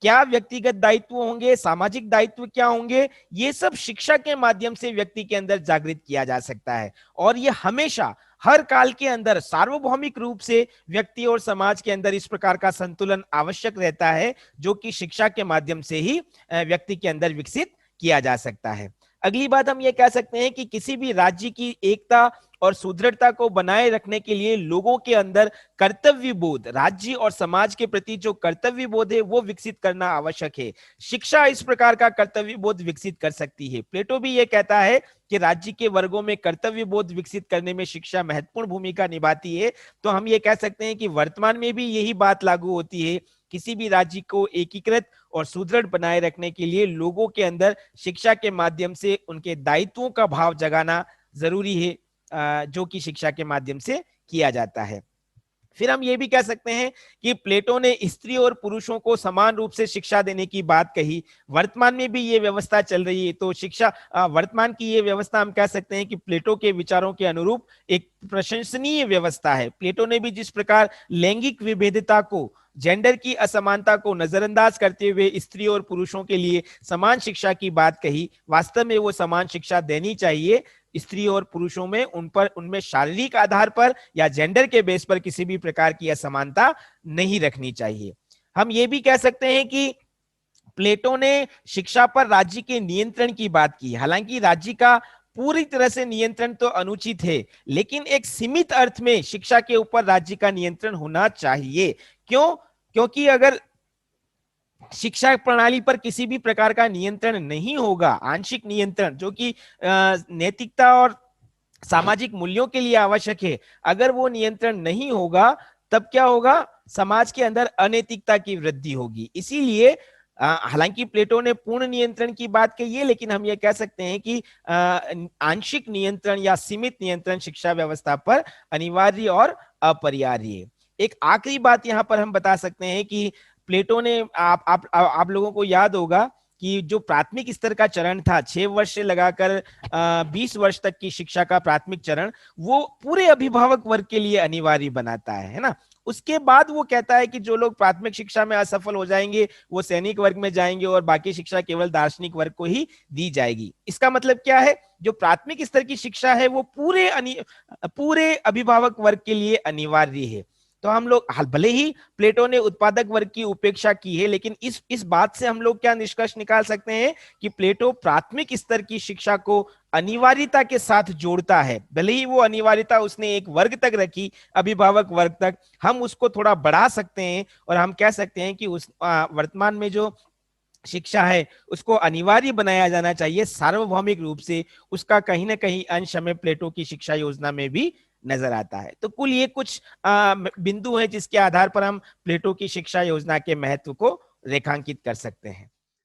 क्या व्यक्तिगत दायित्व होंगे, सामाजिक दायित्व क्या होंगे, ये सब शिक्षा के माध्यम से व्यक्ति के अंदर जागृत किया जा सकता है। और ये हमेशा हर काल के अंदर सार्वभौमिक रूप से व्यक्ति और समाज के अंदर इस प्रकार का संतुलन आवश्यक रहता है, जो कि शिक्षा के माध्यम से ही व्यक्ति के अंदर विकसित किया जा सकता है। अगली बात हम ये कह सकते हैं कि किसी भी राज्य की एकता और सुदृढ़ता को बनाए रखने के लिए लोगों के अंदर कर्तव्य बोध, राज्य और समाज के प्रति जो कर्तव्य बोध है वो विकसित करना आवश्यक है। शिक्षा इस प्रकार का कर्तव्य बोध विकसित कर सकती है। प्लेटो भी ये कहता है कि राज्य के वर्गों में कर्तव्य बोध विकसित करने में शिक्षा महत्वपूर्ण भूमिका निभाती है। तो हम ये कह सकते हैं कि वर्तमान में भी यही बात लागू होती है। किसी भी राज्य को एकीकृत और सुदृढ़ बनाए रखने के लिए लोगों के अंदर शिक्षा के माध्यम से उनके दायित्वों का भाव जगाना जरूरी है, जो कि शिक्षा के माध्यम से किया जाता है। फिर हम ये भी कह सकते हैं कि प्लेटो ने स्त्री और पुरुषों को समान रूप से शिक्षा देने की बात कही। वर्तमान में भी ये व्यवस्था चल रही है, तो शिक्षा वर्तमान की ये व्यवस्था हम कह सकते हैं कि प्लेटो के विचारों के अनुरूप एक प्रशंसनीय व्यवस्था है। प्लेटो ने भी जिस प्रकार लैंगिक विभेदता को, जेंडर की असमानता को नजरअंदाज करते हुए स्त्री और पुरुषों के लिए समान शिक्षा की बात कही, वास्तव में वो समान शिक्षा देनी चाहिए। स्त्री और पुरुषों में उनमें शारीरिक आधार पर या जेंडर के बेस पर किसी भी प्रकार की असमानता नहीं रखनी चाहिए। हम ये भी कह सकते हैं कि प्लेटो ने शिक्षा पर राज्य के नियंत्रण की बात की। हालांकि राज्य का पूरी तरह से नियंत्रण तो अनुचित है, लेकिन एक सीमित अर्थ में शिक्षा के ऊपर राज्य का नियंत्रण होना चाहिए। क्यों? क्योंकि अगर शिक्षा प्रणाली पर किसी भी प्रकार का नियंत्रण नहीं होगा, आंशिक नियंत्रण जो कि नैतिकता और सामाजिक मूल्यों के लिए आवश्यक है, अगर वो नियंत्रण नहीं होगा, तब क्या होगा? समाज के अंदर अनैतिकता की वृद्धि होगी। इसीलिए हालांकि प्लेटो ने पूर्ण नियंत्रण की बात कही है, लेकिन हम ये कह सकते हैं कि आंशिक नियंत्रण या सीमित नियंत्रण शिक्षा व्यवस्था पर अनिवार्य और अपरिहार्य है। एक आखिरी बात यहाँ पर हम बता सकते हैं कि प्लेटो ने आप लोगों को याद होगा कि जो प्राथमिक स्तर का चरण था, 6 वर्ष से लगाकर 20 वर्ष तक की शिक्षा का प्राथमिक चरण, वो पूरे अभिभावक वर्ग के लिए अनिवार्य बनाता है ना। उसके बाद वो कहता है कि जो लोग प्राथमिक शिक्षा में असफल हो जाएंगे वो सैनिक वर्ग में जाएंगे और बाकी शिक्षा केवल दार्शनिक वर्ग को ही दी जाएगी। इसका मतलब क्या है? जो प्राथमिक स्तर की शिक्षा है वो पूरे अभिभावक वर्ग के लिए अनिवार्य है। तो हम लोग, भले ही प्लेटो ने उत्पादक वर्ग की उपेक्षा की है, लेकिन इस बात से हम लोग क्या निष्कर्ष निकाल सकते हैं कि प्लेटो प्राथमिक स्तर की शिक्षा को अनिवार्यता के साथ जोड़ता है। भले ही वो अनिवार्यता उसने एक वर्ग तक रखी, अभिभावक वर्ग तक, हम उसको थोड़ा बढ़ा सकते हैं और हम कह सकते हैं कि उस वर्तमान में जो शिक्षा है उसको अनिवार्य बनाया जाना चाहिए सार्वभौमिक रूप से। उसका कहीं ना कहीं अंश हमें प्लेटो की शिक्षा योजना में भी नजर आता है। तो कुल ये कुछ बिंदु हैं जिसके आधार पर हम प्लेटो की शिक्षा योजना के महत्व को रेखांकित कर सकते हैं।